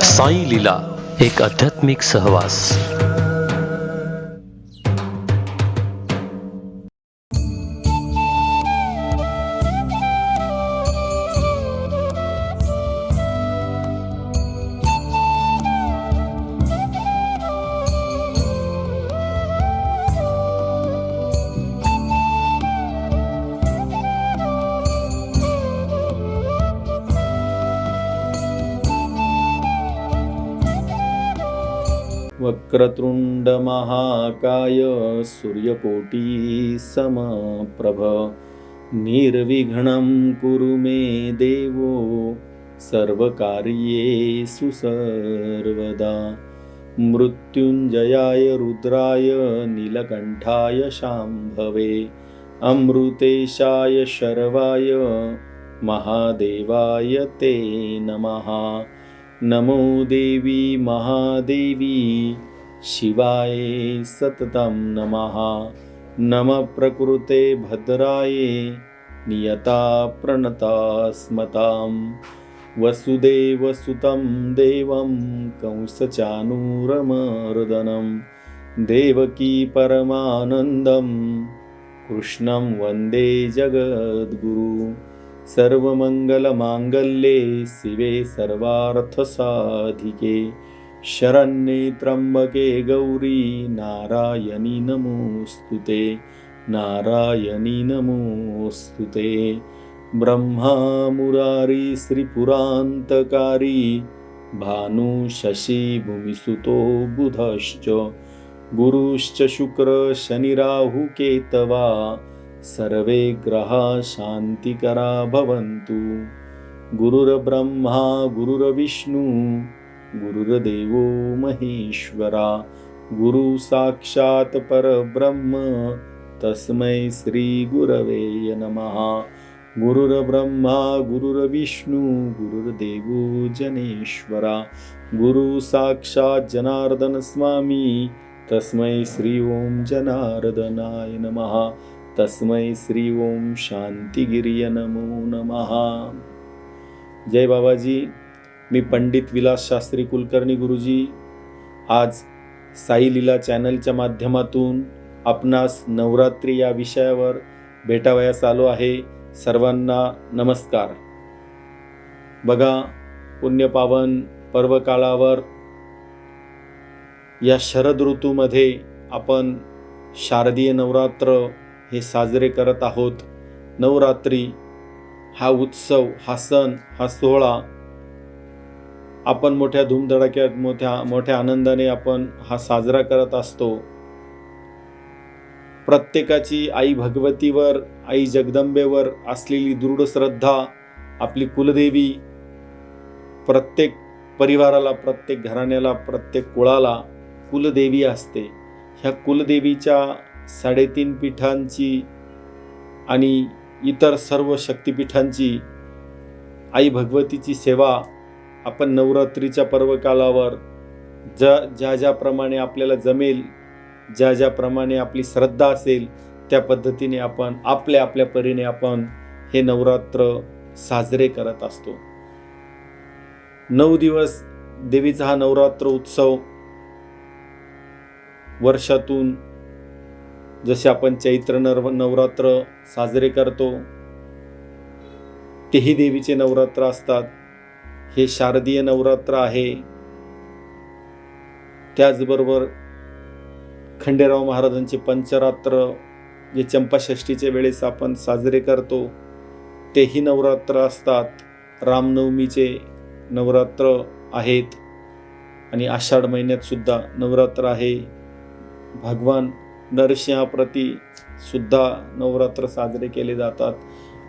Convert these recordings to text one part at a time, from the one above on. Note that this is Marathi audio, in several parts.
साई लीला, एक आध्यात्मिक सहवास. वक्रतुंड महाकाय सूर्यकोटी समप्रभ निर्विघ्नं कुरु मे देवो सर्वकार्येषु सर्वदा. मृत्युंजयाय रुद्राय नीलकंठाय शांभवे अमृतेशाय शर्वाय महादेवाय ते नमः. नमो देवी महादेवी शिवाय सततं नमः. नमः प्रकृते भद्राये नियता प्रणतास्मतां. वसुदेवसुतं देवं कंसचानूरमर्दनं देवकी परमानन्दं कृष्णं वन्दे जगद्गुरु. सर्वमंगलमांगल्ये शिवे सर्वार्थसाधिके शरण्ये त्र्यंबके गौरी नारायणी नमोस्तुते. नारायणी नमोस्तुते. ब्रह्मा मुरारी श्रीपुरान्तकारी भानु शशि भूमिसुतो बुधश्च गुरुश्च शुक्र शनि राहु केतवा सर्वे ग्रहा शांतिकरा भवन्तु. गुरुर्ब्रह्मा गुरुर्विष्णु गुरुर्देवो महेश्वरा गुरु साक्षात् परब्रह्म तस्मै श्री गुरवे नमः. गुरुर्ब्रह्मा गुरुर्विष्णु गुरुर्देवो जनेश्वरा गुरु साक्षात् जनार्दन स्वामी तस्मै श्री ओम जनार्दनाय नमः. तस्मै श्री ओम शांतिगिरिय नमो नमः. जय बाबाजी. मी पंडित विलास शास्त्री कुलकर्णी गुरुजी आज साई लीला चॅनलच्या माध्यमातून आपणास नवरात्री या विषयावर भेटावयास आलो आहे. सर्वांना नमस्कार. बघा, पुण्यपावन पर्वकाळावर या शरद ऋतूमध्ये आपण शारदीय नवरात्र हे साजरे करत आहोत. नवरात्री हा उत्सव, हा सण, हा सोहळा आपण मोठ्या धूमधडाक्यात मोठ्या आनंदाने आपण हा साजरा करत असतो. प्रत्येकाची आई भगवतीवर, आई जगदंबेवर असलेली दृढ श्रद्धा, आपली कुलदेवी प्रत्येक परिवाराला, प्रत्येक घराण्याला, प्रत्येक कुळाला कुलदेवी असते. ह्या कुलदेवीच्या 3.5 पीठांची आणि इतर सर्व शक्तिपीठांची आई भगवतीची सेवा आपण नवरात्रीच्या पर्वकालावर ज्याप्रमाणे आपल्याला जमेल, ज्याप्रमाणे आपली श्रद्धा असेल त्या पद्धतीने आपण आपल्या परीने आपण हे नवरात्र साजरे करत असतो. 9 दिवस देवीचा हा नवरात्र उत्सव वर्षातून जसे आपण चैत्र नवरात्र साजरे करतो तेही देवीचे नवरात्र असतात. हे शारदीय नवरात्र आहे. त्याचबरोबर खंडेराव महाराजांचे पंचरात्र जे चंपाषष्ठीच्या वेळेस आपण साजरे करतो तेही नवरात्र असतात. रामनवमीचे नवरात्र आहेत आणि आषाढ महिन्यात सुद्धा नवरात्र आहे. भगवान नरसिंहाप्रती सुद्धा नवरात्र साजरे केले जातात.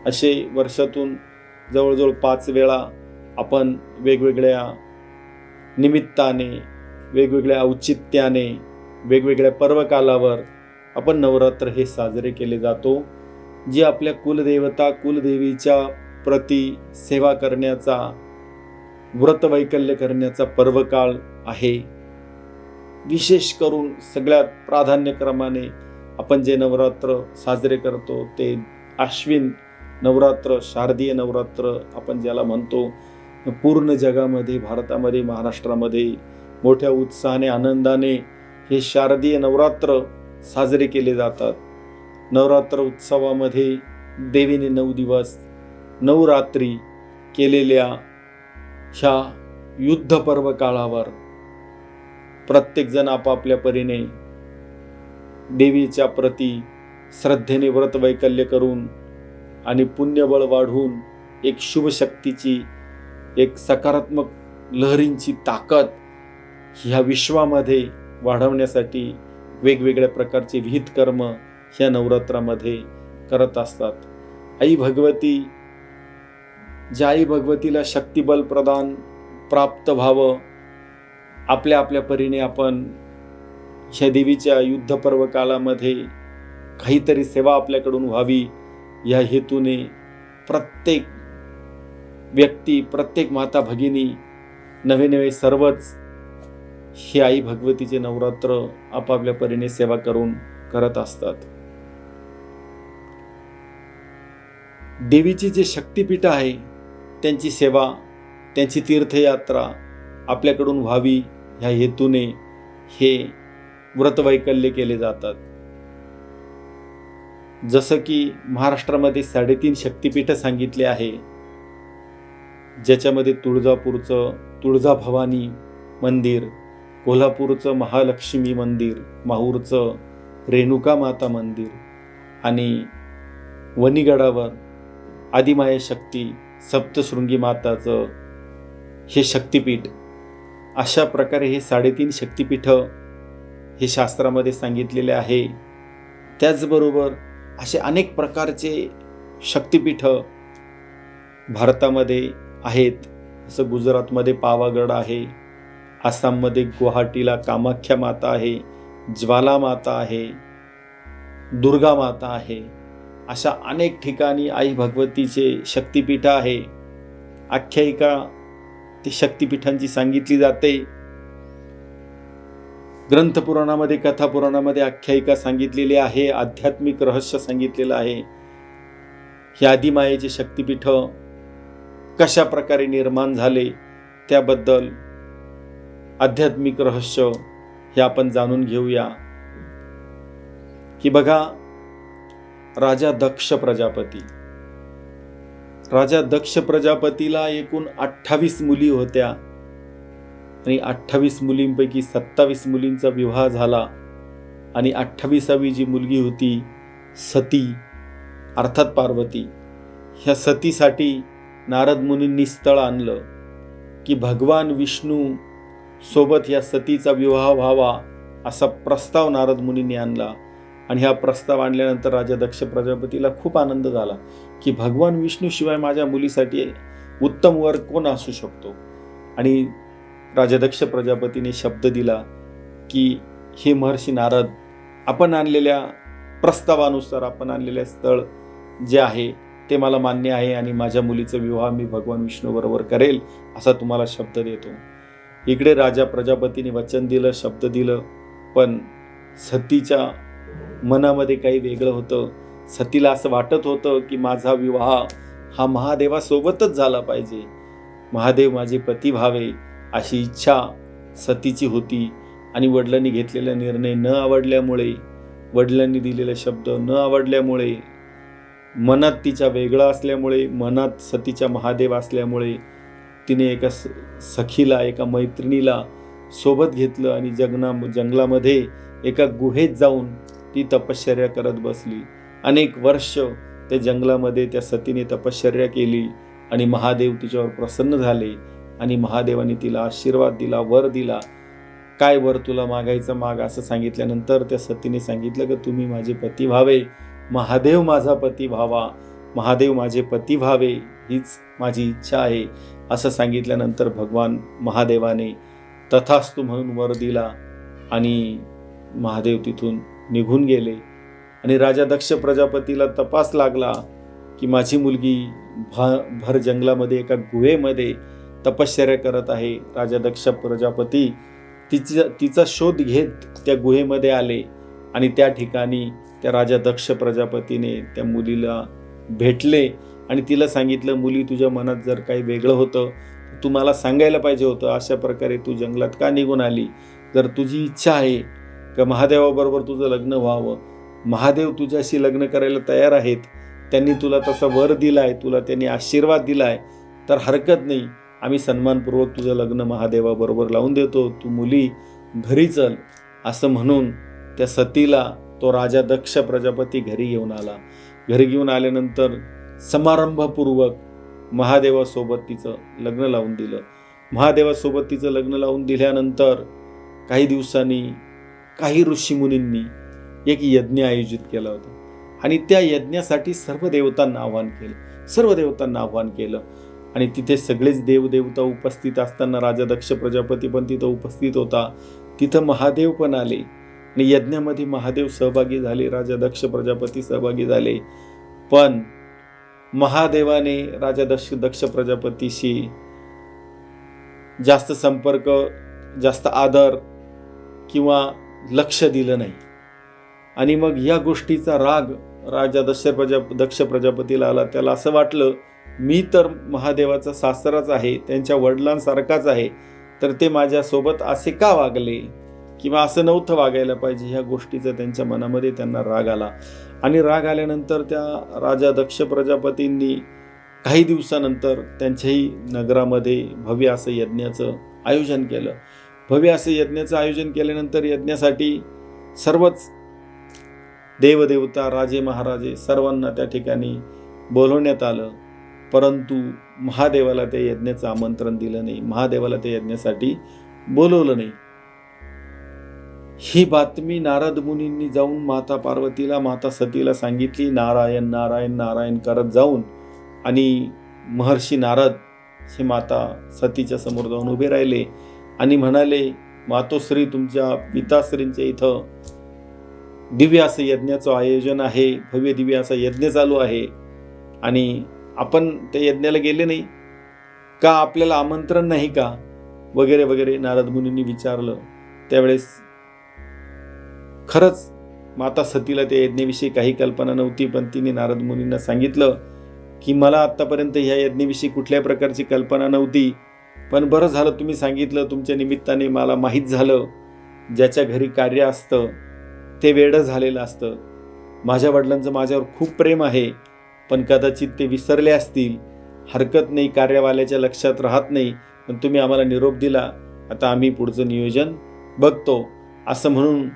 असे वर्षातून जवळजवळ 5 वेळा आपण वेगवेगळ्या निमित्ताने, वेगवेगळ्या औचित्याने, वेगवेगळ्या पर्वकालावर आपण नवरात्र हे साजरे केले जातो. जी आपल्या कुलदेवता, कुलदेवीच्या प्रती सेवा करण्याचा, व्रतवैकल्य करण्याचा पर्वकाळ आहे. विशेष करून सगळ्यात प्राधान्यक्रमाने आपण जे नवरात्र साजरे करतो ते आश्विन नवरात्र, शारदीय नवरात्र आपण ज्याला म्हणतो, पूर्ण जगामध्ये, भारतामध्ये, महाराष्ट्रामध्ये मोठ्या उत्साहाने, आनंदाने हे शारदीय नवरात्र साजरे केले जातात. नवरात्र उत्सवामध्ये देवीने 9 दिवस 9 रात्री केलेल्या ह्या युद्ध पर्व काळावर प्रत्येकजण आपापल्या परीने देवीच्या प्रती श्रद्धेने व्रत वैकल्य करून आणि पुण्यबळ वाढवून एक शुभ शक्तीची, एक सकारात्मक लहरींची ताकद ह्या विश्वामध्ये वाढवण्यासाठी वेगवेगळ्या प्रकारचे विहित कर्म ह्या नवरात्रामध्ये करत असतात. आई भगवती, ज्या आई भगवतीला शक्तिबल प्रदान प्राप्त व्हावं, आपल्या आपल्या परीने आपण ह्या देवीच्या युद्ध पर्व काळामध्ये काहीतरी सेवा आपल्याकडून व्हावी या हेतूने प्रत्येक व्यक्ती, प्रत्येक माता भगिनी, नवे नवे सर्वच हे आई भगवतीचे नवरात्र आपापल्या परीने सेवा करून करत असतात. देवीची जे शक्तिपीठ आहे त्यांची सेवा, त्यांची तीर्थयात्रा आपल्याकडून व्हावी ह्या हेतूने हे व्रतवैकल्य केले जातात. जसं की महाराष्ट्रामध्ये 3.5 शक्तिपीठ सांगितले आहे, ज्याच्यामध्ये तुळजापूरचं तुळजाभवानी मंदिर, कोल्हापूरचं महालक्ष्मी मंदिर, माहूरचं रेणुका माता मंदिर आणि वणीगडावर आदिमाया शक्ती सप्तशृंगी माताचं हे शक्तिपीठ. अशा प्रकारे हे 3.5 शक्तिपीठ हे शास्त्रामध्ये सांगितलेले आहे. त्याचबरोबर असे अनेक प्रकारचे शक्तिपीठ भारतामध्ये आहेत. जसं गुजरातमध्ये पावागड आहे, आसाममध्ये गुवाहाटीला कामाख्या माता आहे, ज्वाला माता आहे, दुर्गा माता आहे. अशा अनेक ठिकाणी आई भगवतीचे शक्तिपीठ आहे. आख्यायिका ती शक्तिपीठांची सांगितली जाते. ग्रंथपुराणामध्ये, कथापुराणामध्ये आख्यायिका सांगितलेली आहे, आध्यात्मिक रहस्य सांगितलेलं आहे. हे आदिमायेचे शक्तिपीठ कशा प्रकारे निर्माण झाले त्याबद्दल आध्यात्मिक रहस्य हे आपण जाणून घेऊया. की बघा, राजा दक्ष प्रजापतीला एकूण 28 मुली होत्या आणि 28 मुलींपैकी 27 मुलींचा विवाह झाला आणि 28वी जी मुलगी होती सती अर्थात पार्वती, ह्या सतीसाठी नारद मुनींनी स्थळ आणलं की भगवान विष्णू सोबत या सतीचा विवाह व्हावा असा प्रस्ताव नारद मुनींनी आणला. आणि हा प्रस्ताव आणल्यानंतर राजा दक्ष प्रजापतीला खूप आनंद झाला की भगवान विष्णू शिवाय माझ्या मुलीसाठी उत्तम वर कोण असू शकतो. आणि राजा दक्ष प्रजापतीने शब्द दिला की हे महर्षी नारद, आपण आणलेल्या प्रस्तावानुसार आपण आणलेले स्थळ जे आहे ते मला मान्य आहे आणि माझ्या मुलीचा विवाह मी भगवान विष्णू बरोबर करेल असा तुम्हाला शब्द देतो. इकडे राजा प्रजापतीने वचन दिलं, शब्द दिलं, पण सतीच्या मनामध्ये काही वेगळं होतं. सतीला असं वाटत होतं की माझा विवाह हा महादेवासोबतच झाला पाहिजे, महादेव माझे पती व्हावे अशी इच्छा सतीची होती. आणि वडिलांनी घेतलेला निर्णय न आवडल्यामुळे, वडिलांनी दिलेले शब्द न आवडल्यामुळे, मनात तिच्या वेगळं असल्यामुळे, मनात सतीच्या महादेव असल्यामुळे तिने एका सखीला, एका मैत्रिणीला सोबत घेतलं आणि जंगलामध्ये एका गुहेत जाऊन ती तपश्चर्या करत बसली. अनेक वर्ष त्या जंगलामध्ये त्या सतीने तपश्चर्या केली आणि महादेव तिच्यावर प्रसन्न झाले आणि महादेवाने तिला आशीर्वाद दिला, वर दिला. काय वर तुला मागायचं माग असं सांगितल्यानंतर त्या सतीने सांगितलं की तुम्ही माझे पती व्हावे, महादेव माझा पती व्हावा, महादेव माझे पती व्हावे हीच माझी इच्छा आहे असं सांगितल्यानंतर भगवान महादेवाने तथास्तु म्हणून वर दिला आणि महादेव तिथून निघून गेले. आणि राजा दक्ष प्रजापतीला तपास लागला की माझी मुलगी भर जंगलामध्ये एका गुहेमध्ये तपश्चर्या करत आहे. राजा दक्ष प्रजापती तिचा शोध घेत त्या गुहेमध्ये आले आणि त्या ठिकाणी त्या राजा दक्ष प्रजापतीने त्या मुलीला भेटले आणि तिला सांगितलं, मुली तुझ्या मनात जर काही वेगळं होतं तू मला सांगायला पाहिजे होतं, अशा प्रकारे तू जंगलात का निघून आली? जर तुझी इच्छा आहे का महादेवाबरोबर तुझं लग्न व्हावं, महादेव तुझ्याशी लग्न करायला तयार आहेत, त्यांनी तुला तसा वर दिलाय, तुला त्यांनी आशीर्वाद दिलाय, तर हरकत नाही, आम्ही सन्मानपूर्वक तुझं लग्न महादेवाबरोबर लावून देतो, तू मुली घरी चल. असं म्हणून त्या सतीला तो राजा दक्ष प्रजापती घरी घेऊन आला. घरी घेऊन आल्यानंतर समारंभपूर्वक महादेवासोबत तिचं लग्न लावून दिलं. महादेवासोबत तिचं लग्न लावून दिल्यानंतर काही दिवसांनी काही ऋषीमुनींनी एक यज्ञ आयोजित केला होता आणि त्या यज्ञासाठी सर्व देवतांना आव्हान केलं आणि तिथे सगळेच देवदेवता उपस्थित असताना राजा दक्ष प्रजापती पण तिथं उपस्थित होता. तिथं महादेव पण आले आणि यज्ञामध्ये महादेव सहभागी झाले, राजा दक्ष प्रजापती सहभागी झाले. पण महादेवाने राजा दक्ष प्रजापतीशी जास्त संपर्क, जास्त आदर किंवा लक्ष दिलं नाही आणि मग या गोष्टीचा राग राजा दक्ष प्रजापतीला आला. त्याला असं वाटलं, मी तर महादेवाचा सासराच आहे, त्यांच्या वडिलांसारखाच आहे, तर ते माझ्यासोबत असे का वागले किंवा असं नव्हतं वागायला पाहिजे. ह्या गोष्टीचा त्यांच्या मनामध्ये त्यांना राग आला आणि राग आल्यानंतर त्या राजा दक्ष प्रजापतींनी काही दिवसानंतर त्यांच्याही नगरामध्ये भव्य असं यज्ञाचं आयोजन केलं. भव्य असं यज्ञाचं आयोजन केल्यानंतर यज्ञासाठी सर्वच देवदेवता, राजे महाराजे सर्वांना त्या ठिकाणी बोलवण्यात आलं, परंतु महादेवाला त्या यज्ञाचं आमंत्रण दिलं नाही, महादेवाला त्या यज्ञासाठी बोलवलं नाही. ही बातमी नारद मुनींनी जाऊन माता पार्वतीला, माता सतीला सांगितली. नारायण नारायण नारायण करत जाऊन आणि महर्षी नारद हे माता सतीच्या समोर जाऊन उभे राहिले आणि म्हणाले, मातोश्री, तुमच्या पिताश्रींच्या इथं दिव्य असं यज्ञाचं आयोजन आहे, भव्य दिव्य असा यज्ञ चालू आहे आणि आपण त्या यज्ञाला गेले नाही का, आपल्याला आमंत्रण नाही का, वगैरे वगैरे नारद मुनींनी विचारलं. त्यावेळेस खरंच माता सतीला त्या यज्ञाविषयी काही कल्पना नव्हती, पण तिने नारद मुनींना सांगितलं की मला आत्तापर्यंत ह्या यज्ञाविषयी कुठल्या प्रकारची कल्पना नव्हती, पण बरं झालं तुम्ही सांगितलं, तुमच्या निमित्ताने मला माहीत झालं, ज्याच्या घरी कार्य असतं ते वेडं झालेलं असतं. माझ्या वडिलांचं माझ्यावर खूप प्रेम आहे, पण कदाचित ते विसरले असतील, हरकत नाही, कार्यावाल्याच्या लक्षात राहत नाही, पण तुम्ही आम्हाला निरोप दिला, आता आम्ही पुढचं नियोजन बघतो. असं म्हणून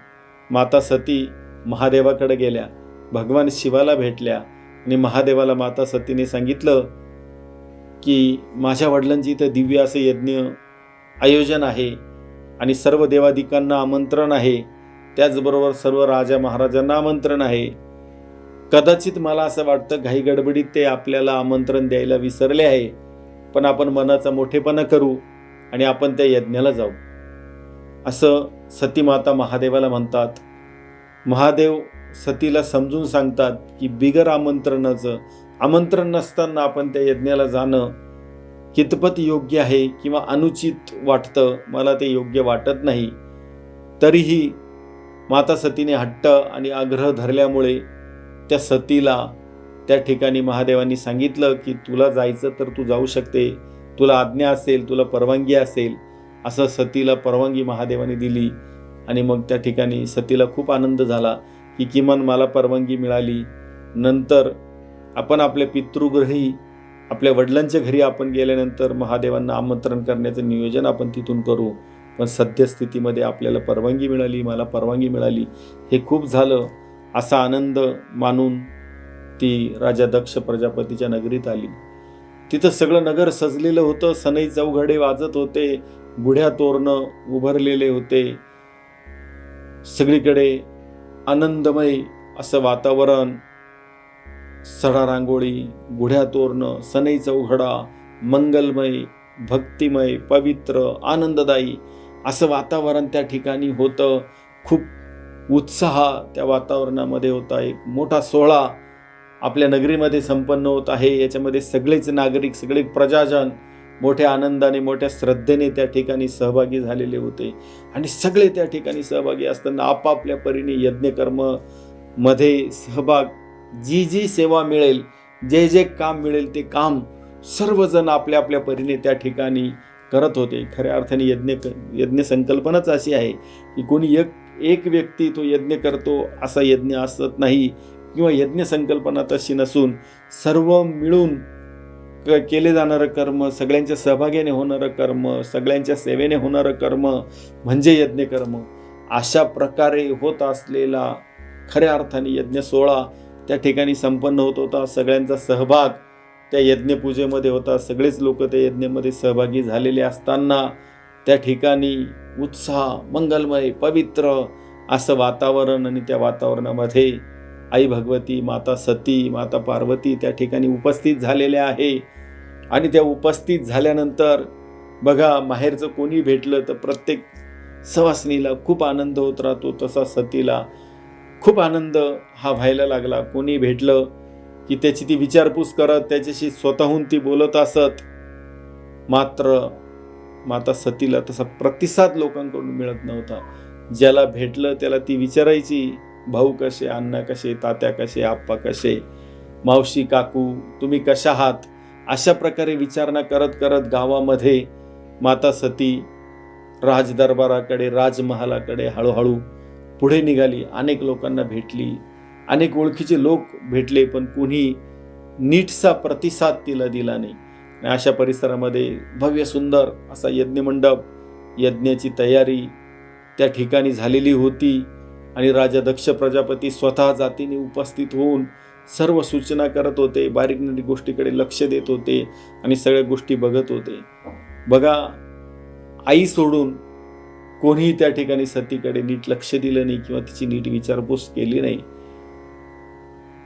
माता सती महादेवाकडे गेल्या, भगवान शिवाला भेटल्या आणि महादेवाला माता सतीने सांगितलं की माझ्या वडिलांची इथं दिव्य असं यज्ञ आयोजन आहे आणि सर्व देवादिकांना आमंत्रण आहे, त्याचबरोबर सर्व राजा महाराजांना आमंत्रण आहे. कदाचित मला असं वाटतं घाई गडबडीत ते आपल्याला आमंत्रण द्यायला विसरले आहे, पण आपण मनाचा मोठेपणा करू आणि आपण त्या यज्ञाला जाऊ. असं सती माता महादेवाला म्हणतात. महादेव सतीला समजून सांगतात की बिगर आमंत्रणाचं, आमंत्रण नसताना आपण त्या यज्ञाला जाणं कितपत योग्य आहे किंवा अनुचित वाटतं, मला ते योग्य वाटत नाही. तरीही माता सतीने हट्ट आणि आग्रह धरल्यामुळे त्या सतीला त्या ठिकाणी महादेवांनी सांगितलं की तुला जायचं तर तू जाऊ शकते, तुला आज्ञा असेल, तुला परवानगी असेल. असं सतीला परवानगी महादेवाने दिली आणि मग त्या ठिकाणी सतीला खूप आनंद झाला की किमान मला परवानगी मिळाली. नंतर आपण आपल्या पितृगृही, आपल्या वडिलांच्या घरी आपण गेल्यानंतर महादेवांना आमंत्रण करण्याचं नियोजन आपण तिथून करू, पण सद्यस्थितीमध्ये आपल्याला परवानगी मिळाली, मला परवानगी मिळाली, हे खूप झालं. असा आनंद मानून ती राजा दक्ष प्रजापतीच्या नगरीत आली. तिथं सगळं नगर सजलेलं होतं, सनई चौघडे वाजत होते, गुढ्या तोरणं उभारलेले होते, सगळीकडे आनंदमय असं वातावरण, सडा रांगोळी, गुढ्या तोरणं, सनई चौघडा, मंगलमय, भक्तिमय, पवित्र, आनंददायी असं वातावरण त्या ठिकाणी होतं. खूप उत्साह त्या वातावरणामध्ये होता. एक मोठा सोहळा आपल्या नगरीमध्ये संपन्न होत आहे. याच्यामध्ये सगळेच नागरिक, सगळे प्रजाजन मोठ्या आनंदाने, मोठ्या श्रद्धेने त्या ठिकाणी सहभागी झालेले होते आणि सगळे त्या ठिकाणी सहभागी असताना आपापल्या परीने यज्ञकर्म मध्ये सहभाग, जी जी सेवा मिळेल, जे जे काम मिळेल ते काम सर्वजण आपल्या आपल्या परीने त्या ठिकाणी करत होते. खऱ्या अर्थाने यज्ञ संकल्पनाच अशी आहे की कोणी एक व्यक्ती तो यज्ञ करतो असा यज्ञ असत नाही, किंवा यज्ञ संकल्पना तशी नसून सर्व मिळून केले जाणारं कर्म, सगळ्यांच्या सहभागाने होणारं कर्म, सगळ्यांच्या सेवेने होणारं कर्म म्हणजे यज्ञ कर्म. अशा प्रकारे होत असलेला खऱ्या अर्थाने यज्ञ सोहळा त्या ठिकाणी संपन्न होत होता. सगळ्यांचा सहभाग त्या यज्ञपूजेमध्ये होता. सगळेच लोक त्या यज्ञामध्ये सहभागी झालेले असताना त्या ठिकाणी उत्साह, मंगलमय, पवित्र असं वातावरण, आणि त्या वातावरणामध्ये आई भगवती, माता सती, माता पार्वती त्या ठिकाणी उपस्थित झालेल्या आहे. आणि त्या उपस्थित झाल्यानंतर बघा, माहेरचं कोणी भेटलं तर प्रत्येक सवासणीला खूप आनंद होत राहतो. तसा सतीला खूप आनंद हा व्हायला लागला. कोणी भेटलं की त्याची ती विचारपूस करत, त्याच्याशी स्वतःहून ती बोलत असत. मात्र माता सतीला तसा प्रतिसाद लोकांकडून मिळत नव्हता. ज्याला भेटलं त्याला ती विचारायची, भाऊ कसे, अण्णा कसे, तात्या कसे, आप्पा कसे, मावशी, काकू तुम्ही कशा आहात, अशा प्रकारे विचारणा करत करत गावामध्ये माता सती राजदरबाराकडे, राजमहालाकडे हळूहळू पुढे निघाली. अनेक लोकांना भेटली, अनेक ओळखीचे लोक भेटले, पण कोणी नीटसा प्रतिसाद तिला दिला नाही. अशा परिसरामध्ये भव्य सुंदर असा यज्ञमंडप, यज्ञाची तयारी त्या ठिकाणी झालेली होती. आणि राजा दक्ष प्रजापती स्वतः जातीने उपस्थित होऊन सर्व सूचना करत होते, बारीक निरीक गोष्टीकडे लक्ष देत होते आणि सगळ्या गोष्टी बघत होते. बघा, आई सोडून कोणीही त्या ठिकाणी सतीकडे नीट लक्ष दिलं नाही किंवा तिची नीट विचारपूस केली नाही.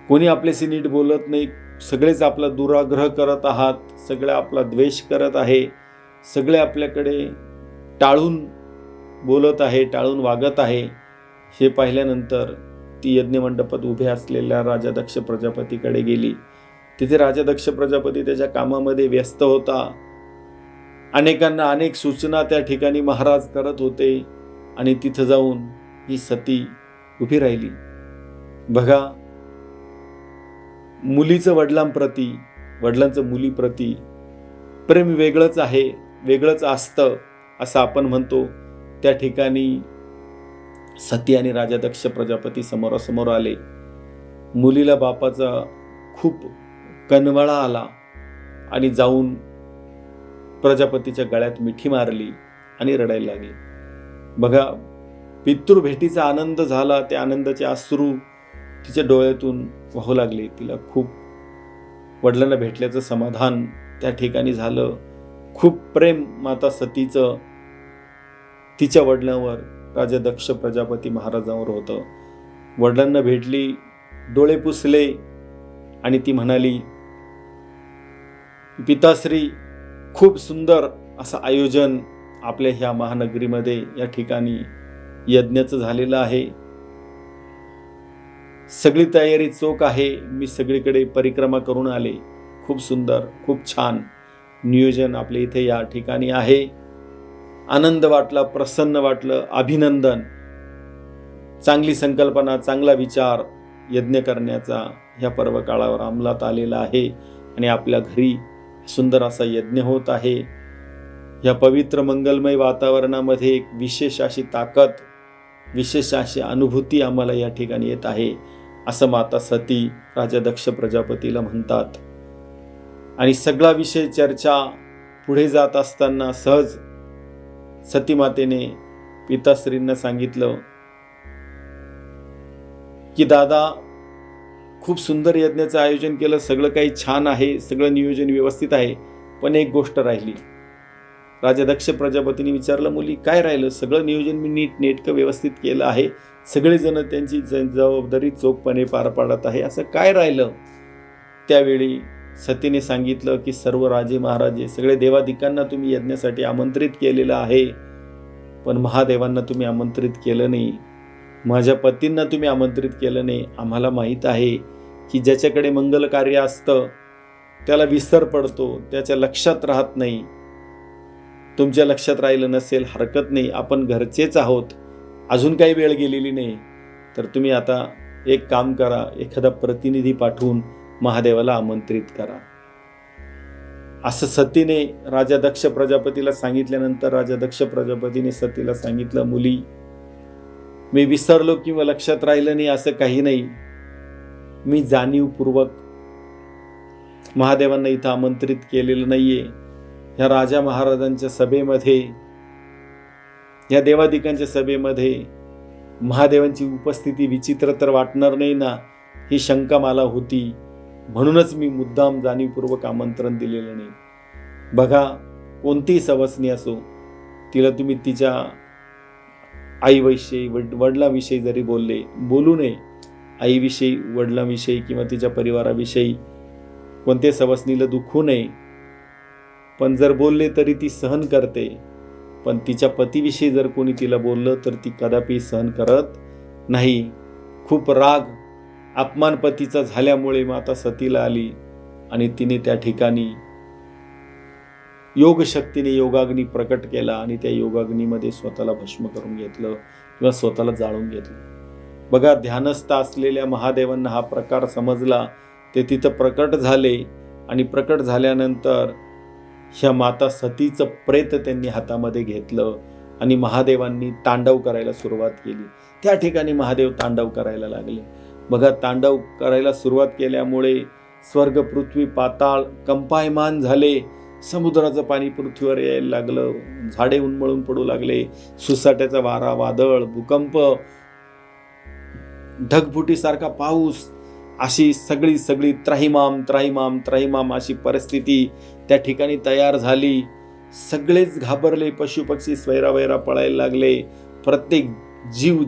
कोणी आपल्याशी नीट बोलत नाही. सगळेच आपला दुराग्रह करत आहात, सगळे आपला द्वेष करत आहे, सगळे आपल्याकडे टाळून बोलत आहे, टाळून वागत आहे. हे पाहिल्यानंतर ती यज्ञमंडपात उभे असलेल्या राजा दक्ष प्रजापतीकडे गेली. तिथे राजा दक्ष प्रजापती त्याच्या कामामध्ये व्यस्त होता. अनेकांना अनेक सूचना त्या ठिकाणी महाराज करत होते. आणि तिथं जाऊन ही सती उभी राहिली. बघा, मुलीचं वडिलांप्रती, वडिलांचं मुलीप्रती प्रेम वेगळंच आहे, वेगळंच असतं असं आपण म्हणतो. त्या ठिकाणी सती आणि राजा दक्ष प्रजापती समोरासमोर आले. मुलीला बापाचा खूप कनवळा आला आणि जाऊन प्रजापतीच्या गळ्यात मिठी मारली आणि रडायला लागली. बघा, पितृभेटीचा आनंद झाला. त्या आनंदाचे अश्रू तिच्या डोळ्यातून वाहू लागले. तिला खूप वडिलांना भेटल्याचं समाधान त्या ठिकाणी झालं. खूप प्रेम माता सतीचं तिच्या वडिलांवर, राजा दक्ष प्रजापती महाराजांवर होतं. वडिलांना भेटली, डोळे पुसले आणि ती म्हणाली, पिताश्री, खूप सुंदर असं आयोजन आपल्या ह्या महानगरीमध्ये या ठिकाणी यज्ञाचं झालेलं आहे. सगळी तयारी चोख आहे. मी सगळीकडे परिक्रमा करून आले. खूप सुंदर, खूप छान नियोजन आपल्या इथे या ठिकाणी आहे. आनंद वाटला, प्रसन्न वाटलं. अभिनंदन. चांगली संकल्पना, चांगला विचार यज्ञ करण्याचा ह्या पर्व काळावर अंमलात आलेला आहे आणि आपल्या घरी सुंदर असा यज्ञ होत आहे. या पवित्र मंगलमय वातावरणामध्ये एक विशेष अशी ताकद, विशेष अशी अनुभूती आम्हाला या ठिकाणी येत आहे, असं माता सती राजा दक्ष प्रजापतीला म्हणतात. आणि सगळा विषय चर्चा पुढे जात असताना सहज सती मातेने पिताश्रींना सांगितलं की दादा, खूप सुंदर यज्ञाचं आयोजन केलं, सगळं काही छान आहे, सगळं नियोजन व्यवस्थित आहे, पण एक गोष्ट राहिली. राजा दक्ष प्रजापतीने विचारलं, मुली काय राहिलं? सगळं नियोजन मी नीट नेटकं व्यवस्थित केलं आहे, सगळेजण त्यांची जबाबदारी चोखपणे पार पाडत आहे, असं काय राहिलं? त्यावेळी सतीने सांगितलं की सर्व राजे महाराजे, सगळे देवादिकांना तुम्ही यज्ञासाठी आमंत्रित केलेलं आहे, पण महादेवांना तुम्ही आमंत्रित केलं नाही, माझ्या पतींना तुम्ही आमंत्रित केलं नाही. आम्हाला माहीत आहे की ज्याच्याकडे मंगल कार्य असतं त्याला विसर पडतो, त्याच्या लक्षात राहत नाही. तुमच्या लक्षात राहिलं नसेल हरकत नाही, आपण घरचेच आहोत, अजून काही वेळ गेलेली नाही. तर तुम्ही आता एक काम करा, एखादा प्रतिनिधी पाठवून महादेवाला आमंत्रित करा. असं सतीने राजा दक्ष प्रजापतीला सांगितल्यानंतर राजा दक्ष प्रजापतीने सतीला सांगितलं, मुली, मी विसरलो किंवा लक्षात राहिलं नाही असं काही नाही. मी जाणीवपूर्वक महादेवांना इथं आमंत्रित केलेलं नाहीये. ह्या राजा महाराजांच्या सभेमध्ये, या देवादिकांच्या सभेमध्ये महादेवांची उपस्थिती विचित्र तर वाटणार नाही ना, ही शंका मला होती. म्हणूनच मी मुद्दाम जाणीवपूर्वक आमंत्रण दिलेलं नाही. बघा, कोणतीही सवसनी असो, तिला तुम्ही तिच्या आईविषयी वडिलांविषयी जरी बोलू नये, आईविषयी, वडिलांविषयी किंवा तिच्या परिवाराविषयी कोणत्या सवसनीला दुखू नये. पण जर बोलले तरी ती सहन करते. पण तिच्या पतीविषयी जर कोणी तिला बोललं तर ती कदापि सहन करत नाही. खूप राग, अपमान पतीचा झाल्यामुळे माता सतीला आली आणि तिने त्या ठिकाणी योगशक्तीने योगाग्नी प्रकट केला आणि त्या योगाग्नीमध्ये स्वतःला भस्म करून घेतलं किंवा स्वतःला जाळून घेतलं. बघा, ध्यानस्थ असलेल्या महादेवांना हा प्रकार समजला. ते तिथं प्रकट झाले आणि प्रकट झाल्यानंतर ह्या माता सतीचं प्रेत त्यांनी हातामध्ये घेतलं आणि महादेवांनी तांडव करायला सुरुवात केली. त्या ठिकाणी महादेव तांडव करायला लागले. बघा, तांडव करायला सुरुवात केल्यामुळे स्वर्ग, पृथ्वी, पाताळ कंपायमान झाले. समुद्राचं पाणी पृथ्वीवर यायला लागलं. झाडे उन्मळून पडू लागले. सुसाट्याचा वारा, वादळ, भूकंप, ढगफुटीसारखा पाऊस, अशी सगळी त्राहिमाम अशी परिस्थिती त्या ठिकाणी तयार झाली. सगळेच घाबरले. पशुपक्षी स्वैरावैरा पळायला लागले. प्रत्येक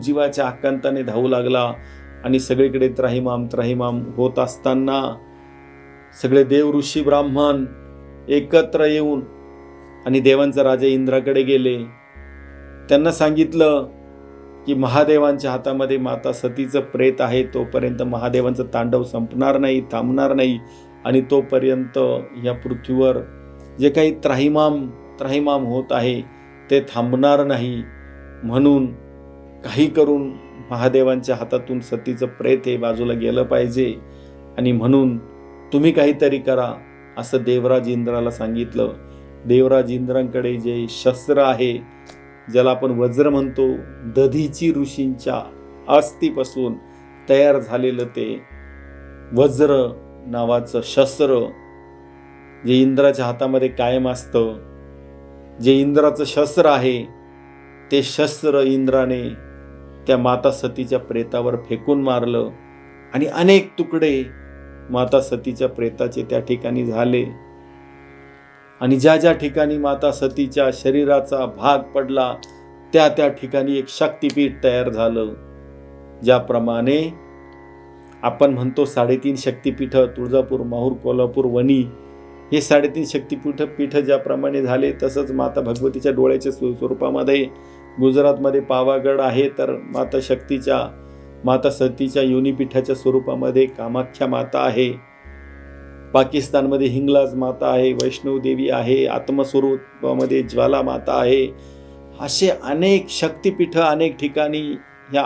जीवाच्या आकांताने धावू लागला आणि सगळीकडे त्राहिमाम होत असताना सगळे देव, ऋषी, ब्राह्मण एकत्र येऊन आणि देवांचा राजा इंद्राकडे गेले. त्यांना सांगितलं की महादेवांच्या हातामध्ये माता सतीचं प्रेत आहे. तोपर्यंत महादेवांचं तांडव संपणार नाही, थांबणार नाही आणि तोपर्यंत या पृथ्वीवर जे काही त्राहिमाम होत आहे ते थांबणार नाही. म्हणून काही करून महादेवांच्या हातातून सतीचं प्रेत हे बाजूला गेलं पाहिजे आणि म्हणून तुम्ही काहीतरी करा, असं देवराज इंद्राला सांगितलं. देवराज इंद्रांकडे जे शस्त्र आहे, ज्याला आपण वज्र म्हणतो, दधीची ऋषींच्या अस्थिपासून तयार झालेलं ते वज्र नावाचं शस्त्र जे इंद्राच्या हातामध्ये कायम असतं, जे इंद्राचं शस्त्र आहे, ते शस्त्र इंद्राने त्या माता सतीच्या प्रेतावर फेकून मारलं आणि अनेक तुकडे माता सतीच्या प्रेताचे त्या ठिकाणी झाले. आणि ज्या ठिकाणी माता सतीच्या शरीराचा भाग पडला त्या ठिकाणी एक शक्तिपीठ तयार झालं. ज्याप्रमाणे आपण म्हणतो 3.5 शक्तिपीठ, तुळजापूर, माहूर, कोल्हापूर, वणी, हे 3.5 शक्तिपीठ ज्याप्रमाणे झाले, तसंच माता भगवतीच्या डोळ्याच्या स्वरूपामध्ये गुजरातमध्ये पावागड आहे, तर माता सतीच्या योनीपीठाच्या स्वरूपामध्ये कामाख्या माता आहे. पाकिस्तानमध्ये हिंगलाज माता आहे, वैष्णव देवी आहे, आत्मस्वरूपामध्ये ज्वाला माता आहे. असे अनेक शक्तिपीठ अनेक ठिकाणी ह्या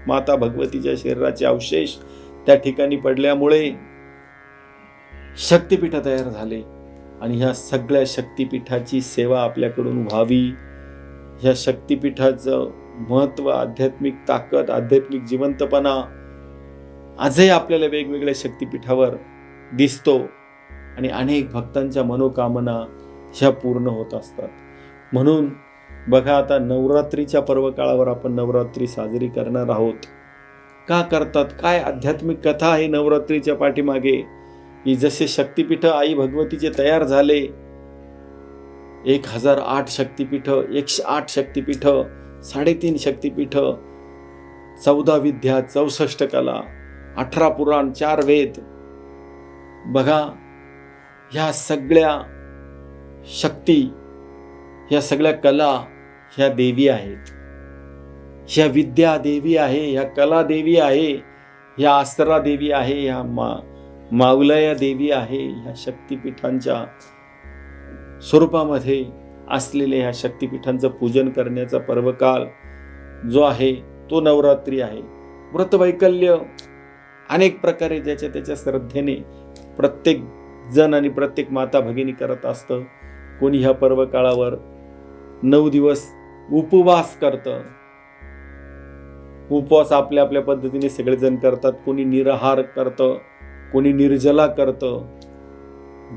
माता भगवतीच्या शरीराचे अवशेष त्या ठिकाणी पडल्यामुळे शक्तिपीठ तयार झाले. आणि ह्या सगळ्या शक्तिपीठाची सेवा आपल्याकडून व्हावी, ह्या शक्तिपीठाचं महत्त्व, आध्यात्मिक ताकद, आध्यात्मिक जिवंतपणा आजही आपल्याला वेगवेगळ्या शक्तिपीठावर दिसतो आणि अनेक भक्तांच्या मनोकामना ह्या पूर्ण होत असतात. म्हणून बघा, आता नवरात्रीच्या पर्वकाळावर आपण नवरात्री साजरी करणार आहोत. का करतात, काय आध्यात्मिक कथा आहे नवरात्रीच्या पाठीमागे, की जसे शक्तिपीठ आई भगवतीचे तयार झाले, 1008 शक्तिपीठ, 108 शक्तिपीठ, 3.5 शक्तिपीठ, 14 विद्या, 64 कला, 18 पुराण, 4 वेद. बघा, ह्या सगळ्या शक्ती, ह्या सगळ्या कला ह्या देवी आहेत. ह्या विद्या देवी आहे, ह्या कला देवी आहे, ह्या अस्त्रा देवी आहे, ह्या मावलया देवी आहे. ह्या शक्तिपीठांच्या स्वरूपामध्ये असलेल्या ह्या शक्तिपीठांचं पूजन करण्याचा पर्वकाळ जो आहे तो नवरात्री आहे. व्रतवैकल्य अनेक प्रकारे ज्याच्या त्याच्या श्रद्धेने प्रत्येक जण आणि प्रत्येक माता भगिनी करत असतं. कोणी ह्या पर्व काळावर 9 दिवस उपवास करतं. उपवास आपल्या आपल्या पद्धतीने सगळेजण करतात. कोणी निराहार करतं, कोणी निर्जला करतं.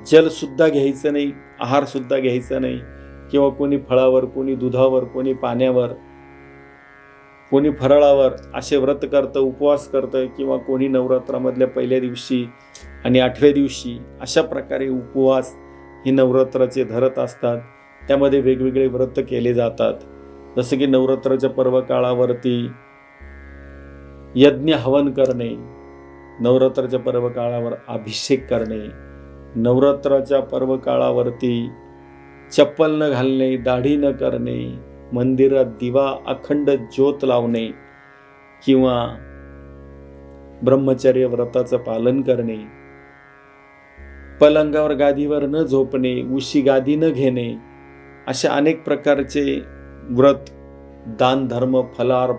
जल सुद्धा घ्यायचं नाही, आहार सुद्धा घ्यायचा नाही, किंवा कोणी फळावर, कोणी दुधावर, कोणी पाण्यावर, कोणी फराळावर असे व्रत करतं, उपवास करतं, किंवा कोणी नवरात्रामधल्या पहिल्या दिवशी आणि 8व्या दिवशी अशा प्रकारे उपवास हे नवरात्राचे धरत असतात. त्यामध्ये वेगवेगळे व्रत केले जातात. जसं की नवरात्राच्या पर्व काळावरती यज्ञ हवन करणे, नवरात्राच्या पर्व काळावर अभिषेक करणे, नवरात्राच्या पर्व काळावरती चप्पल न घालणे, दाढी न करणे, मंदिरात दिवा अखंड ज्योत लावणे, किंवा ब्रह्मचर्य व्रताचं पालन करणे, पलंगावर गादीवर न झोपणे, उशी गादी न घेणे, अशा अनेक प्रकारचे व्रत, दान धर्म, फलार,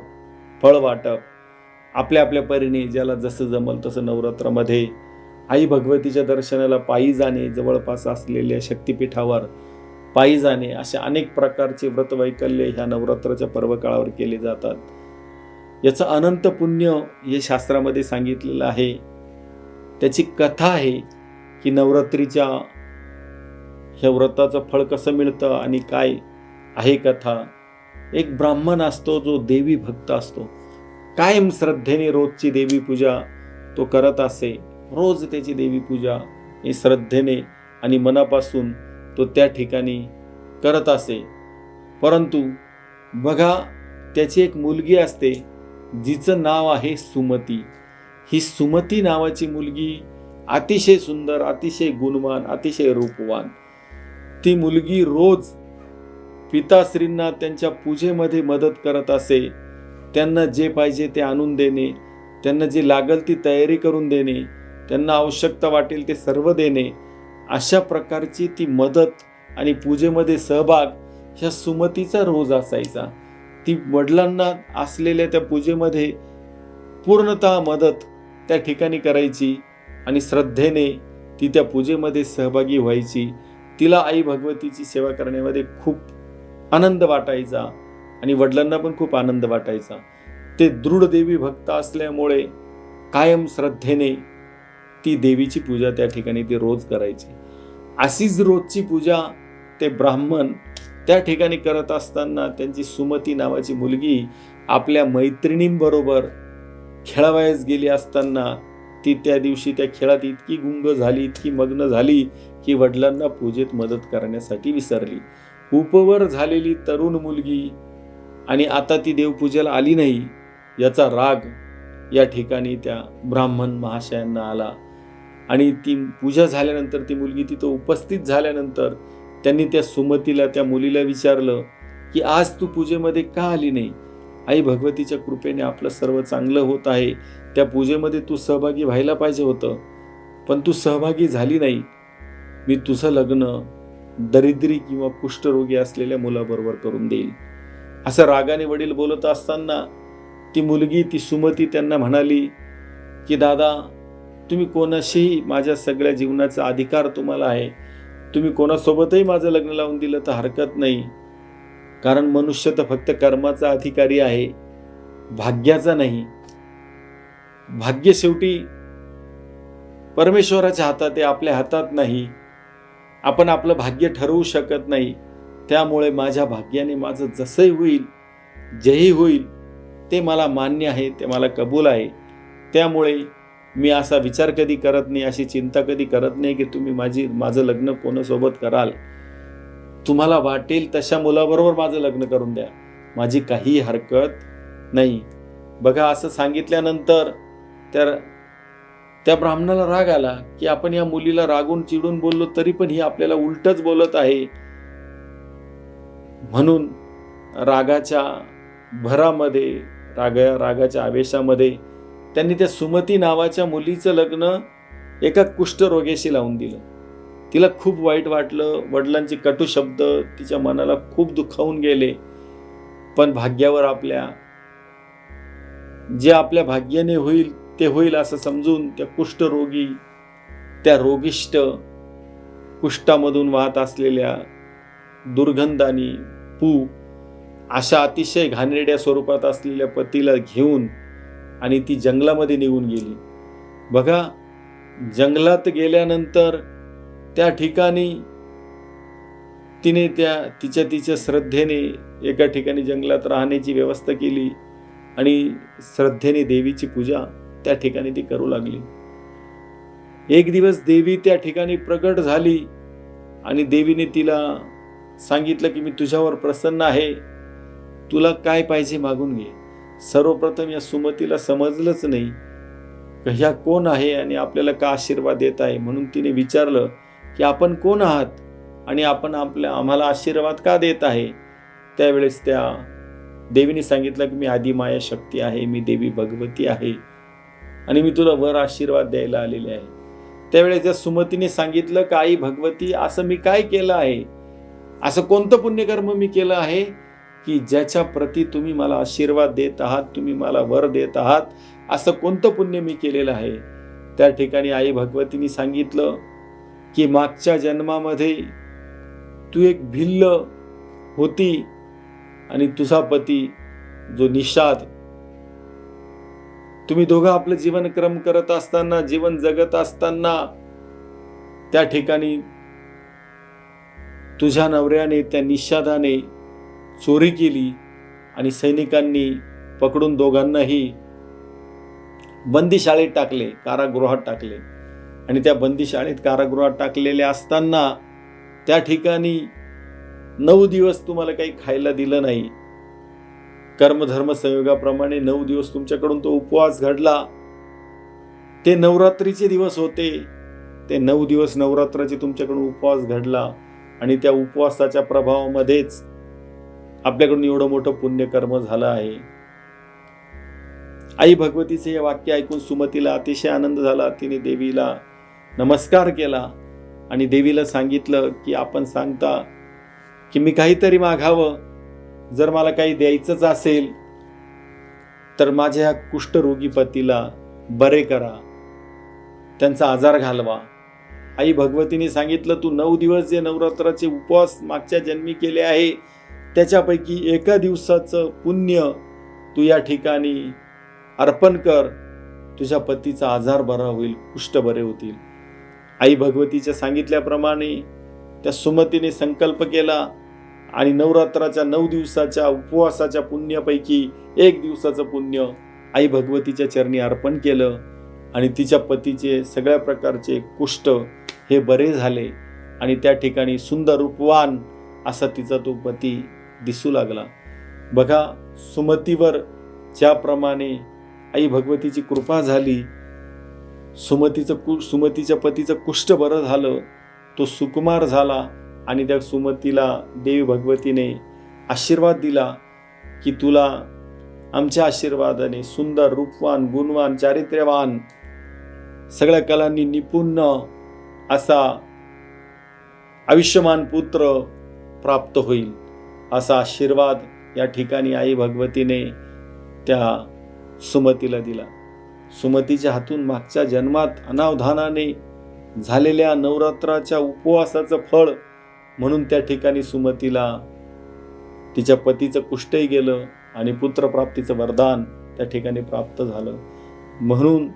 फळ वाटप आपल्या आपल्या परीने ज्याला जसं जमल तसं नवरात्रामध्ये आई भगवतीच्या दर्शनाला पायी जाणे, जवळपास असलेल्या शक्तिपीठावर पायी जाणे, अशा अनेक प्रकारचे व्रतवैकल्य ह्या नवरात्राच्या पर्व काळावर केले जातात. याचं अनंत पुण्य हे शास्त्रामध्ये सांगितलेलं आहे. त्याची कथा आहे की नवरात्रीच्या ह्या व्रताचं फळ कसं मिळतं आणि काय आहे कथा. एक ब्राह्मण असतो जो देवी भक्त असतो. कायम श्रद्धेने रोजची देवी पूजा तो करत असे. रोज त्याची देवी पूजा ही श्रद्धेने आणि मनापासून तो त्या ठिकाणी करत असे. परंतु बघा, त्याची एक मुलगी असते जिचं नाव आहे सुमती. ही सुमती नावाची मुलगी अतिशय सुंदर, अतिशय गुणवान, अतिशय रूपवान. ती मुलगी रोज पिताश्रींना त्यांच्या पूजेमध्ये मदत करत असे. त्यांना जे पाहिजे ते आणून देणे, त्यांना जे लागल ती तयारी करून देणे, त्यांना आवश्यकता वाटेल ते सर्व देणे, अशा प्रकारची ती मदत आणि पूजेमध्ये सहभाग ह्या सुमतीचा रोज असायचा. ती वडिलांना असलेल्या त्या पूजेमध्ये पूर्णतः मदत त्या ठिकाणी करायची आणि श्रद्धेने ती त्या पूजेमध्ये सहभागी व्हायची. तिला आई भगवतीची सेवा करण्यामध्ये खूप आनंद वाटायचा आणि वडिलांना पण खूप आनंद वाटायचा. ते दृढ देवी भक्त असल्यामुळे कायम श्रद्धेने ती देवीची पूजा त्या ठिकाणी ते रोज करायचे. अशीच रोजची पूजा ते ब्राह्मण त्या ठिकाणी करत असताना त्यांची सुमती नावाची मुलगी आपल्या मैत्रिणींबरोबर खेळावयास गेली असताना ती त्या दिवशी त्या खेळात इतकी गुंग झाली, इतकी मग्न झाली की वडिलांना पूजेत मदत करण्यासाठी विसरली. उपवर झालेली तरुण मुलगी आणि आता ती देवपूजेला आली नाही याचा राग या ठिकाणी त्या ब्राह्मण महाशयांना आला. आणि ती पूजा झाल्यानंतर ती मुलगी तिथं उपस्थित झाल्यानंतर त्यांनी त्या सुमतीला, त्या मुलीला विचारलं की आज तू पूजेमध्ये का आली नाही? आई भगवतीच्या कृपेने आपलं सर्व चांगलं होत आहे. त्या पूजेमध्ये तू सहभागी व्हायला पाहिजे होतं, पण तू सहभागी झाली नाही. मी तुझं लग्न दरिद्री किंवा कुष्ठरोगी असलेल्या मुलाबरोबर करून देईल. असं रागाने वडील बोलत असताना ती मुलगी, ती सुमती त्यांना म्हणाली की दादा, तुम्ही कोणाशीही, माझ्या सगळ्या जीवनाचा अधिकार तुम्हाला आहे. तुम्ही कोणासोबतही माझं लग्न लावून दिलं तर हरकत नाही, कारण मनुष्य तर फक्त कर्माचा अधिकारी आहे, भाग्याचा नाही. भाग्य शेवटी परमेश्वराच्या हातात आहे, आपल्या हातात नाही. आपण आपलं भाग्य ठरवू शकत नाही. त्यामुळे माझ्या भाग्याने माझं जसंही होईल, जेही होईल ते मला मान्य आहे, ते मला कबूल आहे. त्यामुळे मी असा विचार कधी करत नाही, अशी चिंता कधी करत नाही की तुम्ही माझं लग्न कोणासोबत कराल. तुम्हाला वाटेल तशा मुलाबरोबर माझं लग्न करून द्या, माझी काही हरकत नाही. बघा, असं सांगितल्यानंतर त्या ब्राह्मणाला राग आला की आपण या मुलीला रागून चिडून बोललो तरी पण ही आपल्याला उलटच बोलत आहे. म्हणून रागाच्या भरामध्ये, रागाच्या आवेशामध्ये त्यांनी त्या सुमती नावाच्या मुलीचं लग्न एका कुष्ठरोग्याशी लावून दिलं. तिला खूप वाईट वाटलं. वडिलांचे कटू शब्द तिच्या मनाला खूप दुखावून गेले. पण भाग्यावर आपल्या, जे आपल्या भाग्याने होईल ते होईल असं समजून त्या कुष्ठरोगी त्या रोगिष्ट कुष्ठामधून वाहत असलेल्या दुर्गंधानी पू अशा अतिशय घाणेरड्या स्वरूपात असलेल्या पतीला घेऊन आणि ती जंगलामध्ये निघून गेली. बघा, जंगलात गेल्यानंतर त्या ठिकाणी तिने तिच्या श्रद्धेने एका ठिकाणी जंगलात राहण्याची व्यवस्था केली आणि श्रद्धेने देवीची पूजा त्या ठिकाणी ती करू लागली. एक दिवस देवी त्या ठिकाणी प्रकट झाली आणि देवीने तिला सांगितलं की मी तुझ्यावर प्रसन्न आहे, तुला काय पाहिजे मागून घे. सर्वप्रथम या सुमतीला समजलंच नाही ह्या कोण आहे आणि आपल्याला का आशीर्वाद देत आहे. म्हणून तिने विचारलं की आपण कोण आहात आणि आपण आम्हाला आशीर्वाद का देत आहे. त्यावेळेस त्या देवीने सांगितलं की मी आदिमाया शक्ती आहे, मी देवी भगवती आहे आणि मी तुला वर आशीर्वाद द्यायला आलेले आहे. त्यावेळेस त्या सुमतीने सांगितलं की आई भगवती, असं मी काय केलं आहे, असं कोणतं पुण्यकर्म मी केलं आहे की ज्याच्या प्रती तुम्ही मला आशीर्वाद देत आहात, तुम्ही मला वर देत आहात, असं कोणतं पुण्य मी केलेलं आहे. त्या ठिकाणी आई भगवतीने सांगितलं की मागच्या जन्मामध्ये तू एक भिल्ल होती आणि तुझा पती जो निषाद, तुम्ही दोघं आपलं जीवनक्रम करत असताना, जीवन जगत असताना त्या ठिकाणी तुझ्या नवऱ्याने त्या निषादाने चोरी केली आणि सैनिकांनी पकडून दोघांनाही बंदीशाळेत टाकले, कारागृहात टाकले. आणि त्या बंदीशाळेत कारागृहात टाकलेले असताना त्या ठिकाणी 9 दिवस तुम्हाला काही खायला दिलं नाही. कर्मधर्म संयोगाप्रमाणे 9 दिवस तुमच्याकडून तो उपवास घडला. ते नवरात्रीचे दिवस होते. ते 9 दिवस नवरात्राचे तुमच्याकडून उपवास घडला आणि त्या उपवासाच्या प्रभावामध्येच आपल्याकडून एवढं मोठं पुण्यकर्म झालं आहे. आई भगवतीचे हे वाक्य ऐकून सुमतीला अतिशय आनंद झाला. तिने देवीला नमस्कार केला आणि देवीला सांगितलं की आपण सांगता की मी काहीतरी मागावं, जर मला काही द्यायचंच असेल तर माझ्या कुष्ठरोगी पतीला बरे करा, त्यांचा आजार घालवा. आई भगवतीने सांगितलं तू 9 दिवस जे नवरात्राचे उपवास मागच्या जन्मी केले आहे त्याच्यापैकी एका दिवसाचं पुण्य तू या ठिकाणी अर्पण कर, तुझ्या पतीचा आजार बरा होईल, कुष्ठ बरे होतील. आई भगवतीच्या सांगितल्याप्रमाणे त्या सुमतीने संकल्प केला आणि नवरात्राच्या 9 दिवसाच्या उपवासाच्या पुण्यापैकी 1 दिवसाचं पुण्य आई भगवतीच्या चरणी अर्पण केलं आणि तिच्या पतीचे सगळ्या प्रकारचे कुष्ठ हे बरे झाले आणि त्या ठिकाणी सुंदर रूपवान असा तिचा तो पती दिसू लागला. बघा, सुमतीवर ज्याप्रमाणे आई भगवतीची कृपा झाली, सुमतीच्या पतीचं कुष्ठ बरं झालं, तो सुकुमार झाला आणि त्या सुमतीला देवी भगवतीने आशीर्वाद दिला की तुला आमच्या आशीर्वादाने सुंदर रूपवान गुणवान चारित्र्यवान सगळ्या कलांनी निपुण असा आयुष्यमान पुत्र प्राप्त होईल, असा आशीर्वाद या ठिकाणी आई भगवतीने त्या सुमतीला दिला. सुमतीच्या हातून मागच्या जन्मात अनावधानाने झालेल्या नवरात्राच्या उपवासाचं फळ म्हणून त्या ठिकाणी सुमतीला तिच्या पतीचं कुष्ठही गेलं आणि पुत्रप्राप्तीचं वरदान त्या ठिकाणी प्राप्त झालं. म्हणून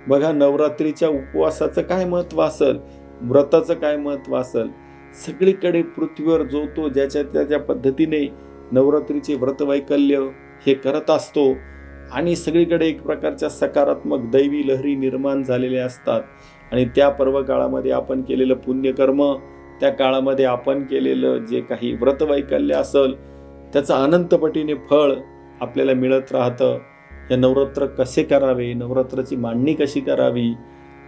बघा, नवरात्रीच्या उपवासाचं काय महत्त्व असेल, व्रताचं काय महत्त्व असेल, सगळीकडे पृथ्वीवर जो तो ज्याच्या त्याच्या पद्धतीने नवरात्रीचे व्रतवैकल्य हे करत असतो आणि सगळीकडे एक प्रकारच्या सकारात्मक दैवी लहरी निर्माण झालेल्या असतात आणि त्या पर्व काळामध्ये आपण केलेलं पुण्यकर्म, त्या काळामध्ये आपण केलेलं जे काही व्रतवैकल्य असेल त्याचं अनंतपटीने फळ आपल्याला मिळत राहतं. हे नवरात्र कसे करावे, नवरात्राची मांडणी कशी करावी,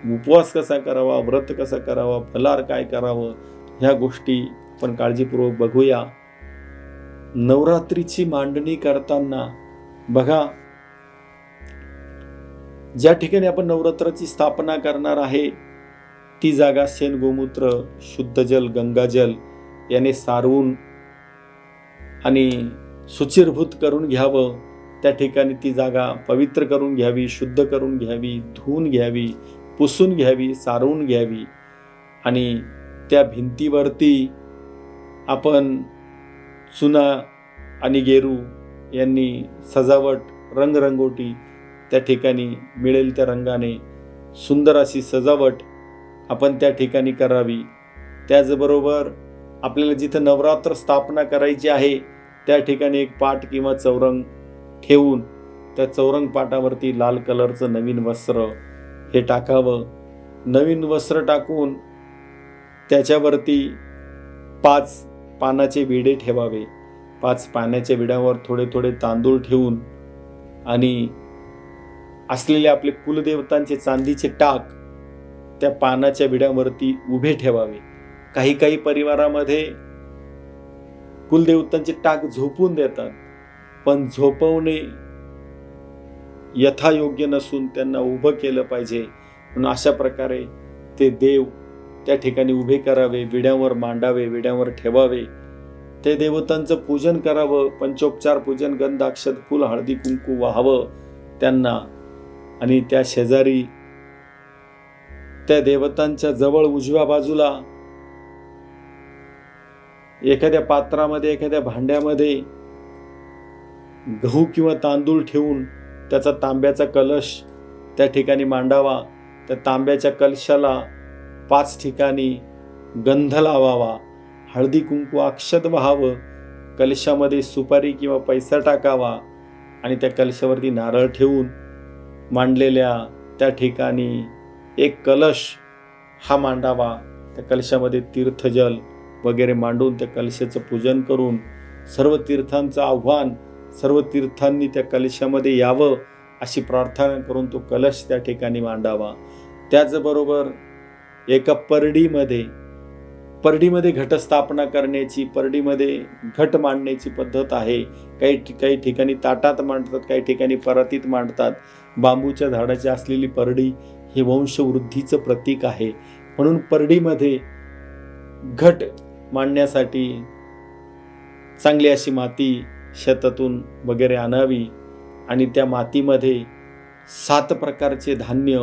उपवास कसा करावा, व्रत कसा करावा, फलार काय करावं, ह्या गोष्टी आपण काळजीपूर्वक बघूया. नवरात्रीची मांडणी करताना बघा, ज्या ठिकाणी आपण नवरात्राची स्थापना करणार आहे ती जागा शेण गोमूत्र, शुद्ध जल, गंगाजल याने सारवून आणि सुचिरभूत करून घ्यावं. त्या ठिकाणी ती जागा पवित्र करून घ्यावी, शुद्ध करून घ्यावी, धुवून घ्यावी, पुसून घ्यावी, सारवून घ्यावी आणि त्या भिंतीवरती आपण चुना आणि गेरू यांनी सजावट, रंगरंगोटी त्या ठिकाणी मिळेल त्या रंगाने सुंदर अशी सजावट आपण त्या ठिकाणी करावी. त्याचबरोबर आपल्याला जिथं नवरात्र स्थापना करायची आहे त्या ठिकाणी एक पाट किंवा चौरंग ठेवून त्या चौरंग पाटावरती लाल कलरचं नवीन वस्त्र हे टाकावं. नवीन वस्त्र टाकून त्याच्यावरती 5 पानाचे विडे ठेवावे. 5 पानाच्या विड्यावर थोडे थोडे तांदूळ ठेवून आणि असलेले आपले कुलदेवतांचे चांदीचे टाक त्या पानाच्या विड्यावरती उभे ठेवावे. काही काही परिवारामध्ये कुलदेवतांचे टाक झोपून देतात, पण झोपवणे यथायोग्य नसून त्यांना उभं केलं पाहिजे. म्हणून अशा प्रकारे ते देव त्या ठिकाणी उभे करावे, विड्यावर मांडावे, विड्यावर ठेवावे. ते देवतांचं पूजन करावं, पंचोपचार पूजन, गंध, अक्षत, फूल, हळदी, कुंकू वाहावं त्यांना. आणि त्या शेजारी त्या देवतांच्या जवळ उजव्या बाजूला एखाद्या पात्रामध्ये, एखाद्या भांड्यामध्ये गहू किंवा तांदूळ ठेवून त्याचा तांब्याचा कलश त्या ठिकाणी मांडावा. त्या तांब्याच्या कलशाला 5 ठिकाणी गंध लावावा, हळदी कुंकू अक्षत वाहावं, कलशामध्ये सुपारी किंवा पैसा टाकावा आणि त्या कलशावरती नारळ ठेवून मांडलेल्या त्या ठिकाणी एक कलश हा मांडावा. त्या कलशामध्ये तीर्थजल वगैरे मांडून त्या कलशाचं पूजन करून सर्व तीर्थांचं आव्हान, सर्व तीर्थांनी त्या कलशामध्ये यावं अशी प्रार्थना करून तो कलश त्या ठिकाणी मांडावा. त्याचबरोबर एका परडीमध्ये घटस्थापना करण्याची, परडीमध्ये घट मांडण्याची पद्धत आहे. काही ठिकाणी ताटात मांडतात, काही ठिकाणी परातीत मांडतात. बांबूच्या झाडाची असलेली परडी हे वंशवृद्धीचं प्रतीक आहे. म्हणून परडीमध्ये घट मांडण्यासाठी चांगली अशी माती शेतातून वगैरे आणावी आणि त्या मातीमध्ये 7 प्रकारचे धान्य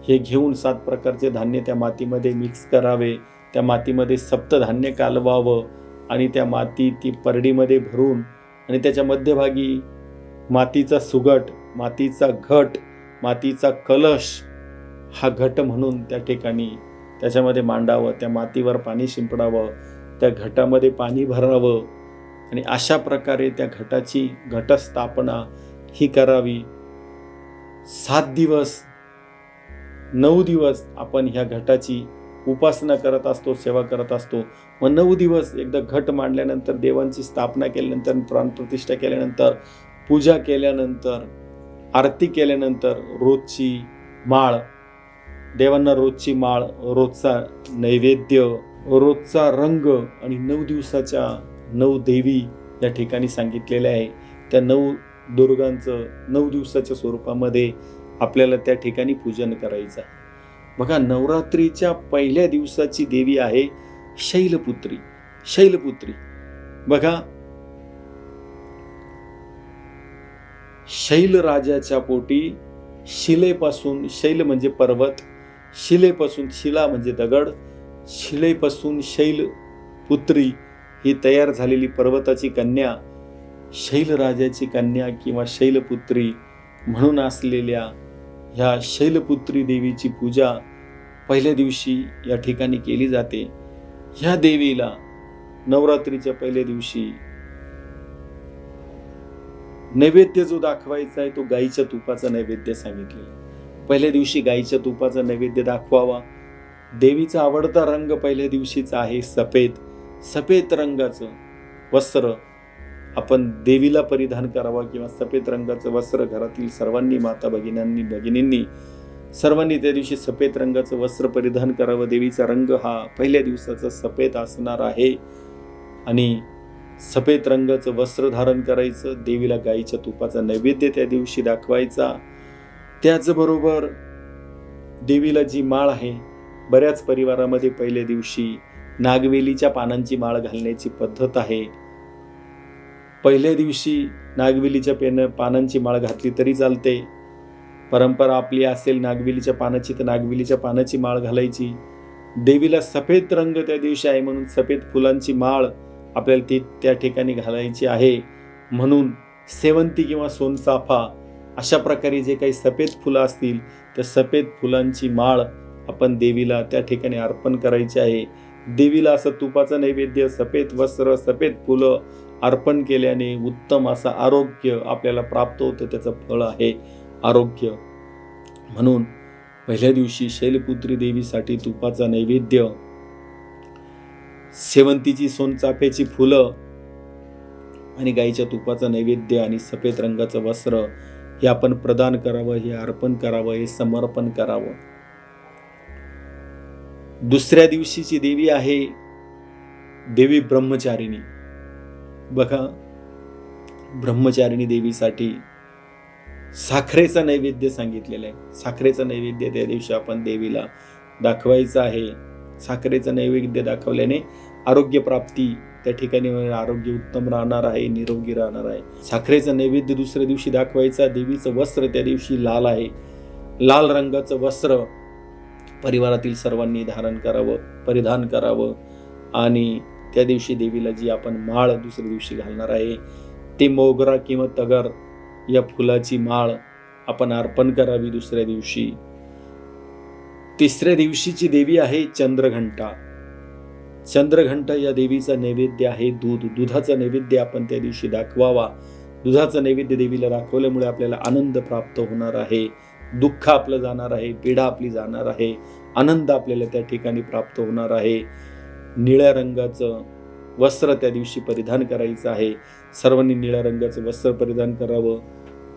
हे घेऊन 7 प्रकारचे धान्य त्या मातीमध्ये मिक्स करावे. त्या मातीमध्ये सप्तधान्य कालवावं आणि त्या माती ती परडीमध्ये भरून आणि त्याच्या मध्यभागी मातीचा सुगट, मातीचा घट, मातीचा कलश हा घट म्हणून त्या ठिकाणी त्याच्यामध्ये मांडावं. त्या मातीवर पाणी शिंपडावं, त्या घटामध्ये पाणी भरावं आणि अशा प्रकारे त्या घटाची घटस्थापना ही करावी. 7 दिवस 9 दिवस आपण ह्या घटाची उपासना करत असतो, सेवा करत असतो. मग 9 दिवस एकदा घट मांडल्यानंतर, देवांची स्थापना केल्यानंतर, प्राणप्रतिष्ठा केल्यानंतर, पूजा केल्यानंतर, आरती केल्यानंतर रोजची माळ, देवांना रोजची माळ, रोजचा नैवेद्य, रोजचा रंग आणि 9 दिवसाच्या 9 देवी या ठिकाणी सांगितलेल्या आहे. त्या 9 दुर्गांचं 9 दिवसाच्या स्वरूपामध्ये आपल्याला त्या ठिकाणी पूजन करायचं आहे. बघा, नवरात्रीच्या पहिल्या दिवसाची देवी आहे शैलपुत्री. शैलपुत्री बघा, शैल राजाच्या पोटी शिलेपासून, शैल म्हणजे पर्वत, शिलेपासून, शिला म्हणजे दगड, शिलेपासून शैल पुत्री ही तयार झालेली पर्वताची कन्या, शैल राजाची कन्या किंवा शैलपुत्री म्हणून असलेल्या ह्या शैलपुत्री देवीची पूजा पहिल्या दिवशी या ठिकाणी केली जाते. ह्या देवीला नवरात्रीच्या पहिल्या दिवशी नैवेद्य जो दाखवायचा आहे तो गाईच्या तुपाचा नैवेद्य सांगितलेला. पहिल्या दिवशी गाईच्या तुपाचा नैवेद्य दाखवावा. देवीचा आवडता रंग पहिल्या दिवशीचा आहे सफेद. सफेद रंगाचं वस्त्र आपण देवीला परिधान करावा किंवा सफेद रंगाचं वस्त्र घरातील सर्वांनी, माता भगिनींनी सर्वांनी त्या दिवशी सफेद रंगाचं वस्त्र परिधान करावं. देवीचा रंग हा पहिल्या दिवसाचा सफेद असणार आहे आणि सफेद रंगाचं वस्त्र धारण करायचं. देवीला गाईच्या तुपाचा नैवेद्य त्या दिवशी दाखवायचा. त्याचबरोबर देवीला जी माळ आहे, बऱ्याच परिवारामध्ये पहिल्या दिवशी नागवेलीच्या पानांची माळ घालण्याची पद्धत आहे. पहिल्या दिवशी नागवेलीच्या पानांची माळ घातली तरी चालते. परंपरा आपली असेल नागवेलीच्या पानाची तर नागवेलीच्या पानाची माळ घालायची. देवीला सफेद रंग त्या दिवशी आहे म्हणून सफेद फुलांची माळ आपल्याला ती त्या ठिकाणी घालायची आहे. म्हणून सेवंती किंवा सोनचाफा अशा प्रकारे जे काही सफेद फुलं असतील त्या सफेद फुलांची माळ आपण देवीला त्या ठिकाणी अर्पण करायची आहे. देवीला असं तुपाचं नैवेद्य, सफेद वस्त्र, सफेद फुलं अर्पण केल्याने उत्तम असं आरोग्य आपल्याला प्राप्त होतं. त्याचं फळ आहे आरोग्य. म्हणून पहिल्या दिवशी शैलपुत्री देवीसाठी तुपाचा नैवेद्य, सेवंतीची सोनचाफ्याची फुलं आणि गाईच्या तुपाचं नैवेद्य आणि सफेद रंगाचं वस्त्र हे आपण प्रदान करावं, हे अर्पण करावं, हे समर्पण करावं. दुसऱ्या दिवशीची देवी आहे देवी ब्रह्मचारिणी. बघा, ब्रह्मचारिणी देवीसाठी साखरेचा नैवेद्य सांगितलेला आहे. साखरेचा नैवेद्य त्या दिवशी आपण देवीला दाखवायचा आहे. साखरेचा नैवेद्य दाखवल्याने आरोग्य प्राप्ती त्या ठिकाणी आरोग्य उत्तम राहणार आहे, निरोगी राहणार आहे. साखरेचा नैवेद्य दुसऱ्या दिवशी दाखवायचा. देवीचं वस्त्र त्या दिवशी लाल आहे. लाल रंगाचं वस्त्र परिवारातील सर्वांनी परिधान करावं आणि त्या दिवशी देवीला जी आपण माळ दुसऱ्या दिवशी घालणार आहे ते मोगरा किंवा तगर या फुलाची माळ आपण अर्पण करावी दुसऱ्या दिवशी. तिसऱ्या दिवशीची देवी आहे चंद्रघंटा. चंद्रघंटा या देवीचा नैवेद्य आहे दूध. दुधाचा नैवेद्य आपण त्या दिवशी दाखवावा. दुधाचा नैवेद्य देवीला दाखवल्यामुळे आपल्याला आनंद प्राप्त होणार आहे. दुःख आपलं जाणार आहे, पीडा आपली जाणार आहे, आनंद आपल्याला त्या ठिकाणी प्राप्त होणार आहे. निळ्या रंगाचं वस्त्र त्या दिवशी परिधान करायचं आहे. सर्वांनी निळ्या रंगाचं वस्त्र परिधान करावं.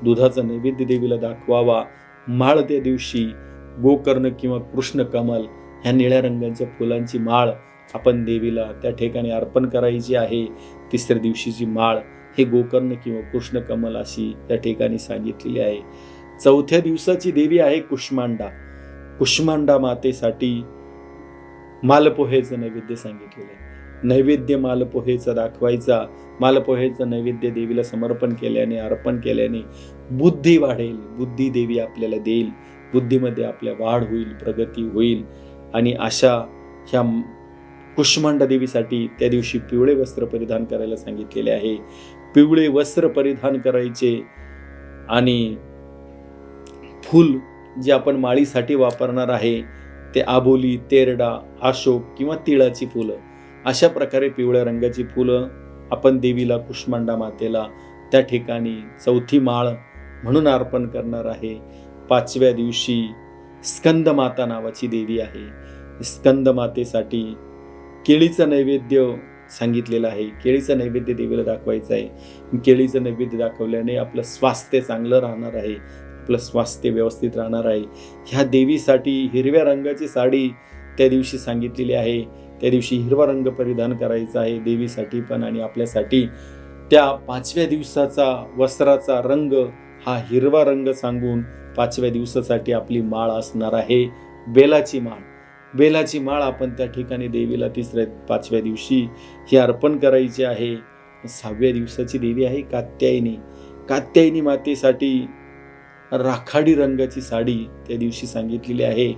दुधाचा नैवेद्य देवीला दाखवावा. माळ त्या दिवशी गोकर्ण किंवा कृष्ण कमल ह्या निळ्या रंगाच्या फुलांची माळ आपण देवीला त्या ठिकाणी अर्पण करायची आहे. तिसऱ्या दिवशीची माळ हे गोकर्ण किंवा कृष्ण कमल अशी त्या ठिकाणी सांगितलेली आहे. चौथ्या दिवसाची देवी आहे कुष्मांडा. कुष्मांडा मातेसाठी मालपोहेचं नैवेद्य सांगितलेलं आहे. नैवेद्य मालपोहेचा दाखवायचा. मालपोहेचं नैवेद्य देवीला समर्पण केल्याने, अर्पण केल्याने बुद्धी वाढेल, बुद्धी देवी आपल्याला देईल, बुद्धीमध्ये आपल्या वाढ होईल, प्रगती होईल. आणि अशा ह्या कुष्मांडा देवीसाठी त्या दिवशी पिवळे वस्त्र परिधान करायला सांगितलेले आहे. पिवळे वस्त्र परिधान करायचे आणि फूल जे आपण माळीसाठी वापरणार आहे ते आबोली, तेरडा, अशोक किंवा तिळाची फुलं अशा प्रकारे पिवळ्या रंगाची फुलं आपण देवीला कुष्मांडा मातेला त्या ठिकाणी चौथी माळ म्हणून अर्पण करणार आहे. पाचव्या दिवशी स्कंद माता नावाची देवी आहे. स्कंद मातेसाठी केळीचं नैवेद्य सांगितलेलं आहे. केळीचं नैवेद्य देवीला दाखवायचं आहे. केळीचं नैवेद्य दाखवल्याने आपलं स्वास्थ्य चांगलं राहणार आहे, आपलं स्वास्थ्य व्यवस्थित राहणार आहे. ह्या देवीसाठी हिरव्या रंगाची साडी त्या दिवशी सांगितलेली आहे. त्या दिवशी हिरवा रंग परिधान करायचा आहे देवीसाठी पण आणि आपल्यासाठी. त्या पाचव्या दिवसाचा वस्त्राचा रंग हा हिरवा रंग सांगून पाचव्या दिवसासाठी आपली माळ असणार आहे बेलाची माळ. बेलाची माळ आपण त्या ठिकाणी देवीला पाचव्या दिवशी ही अर्पण करायची आहे. सहाव्या दिवसाची देवी आहे कात्यायनी. कात्यायनी मातेसाठी राखाडी रंगाची साडी त्या दिवशी सांगितलेली आहे.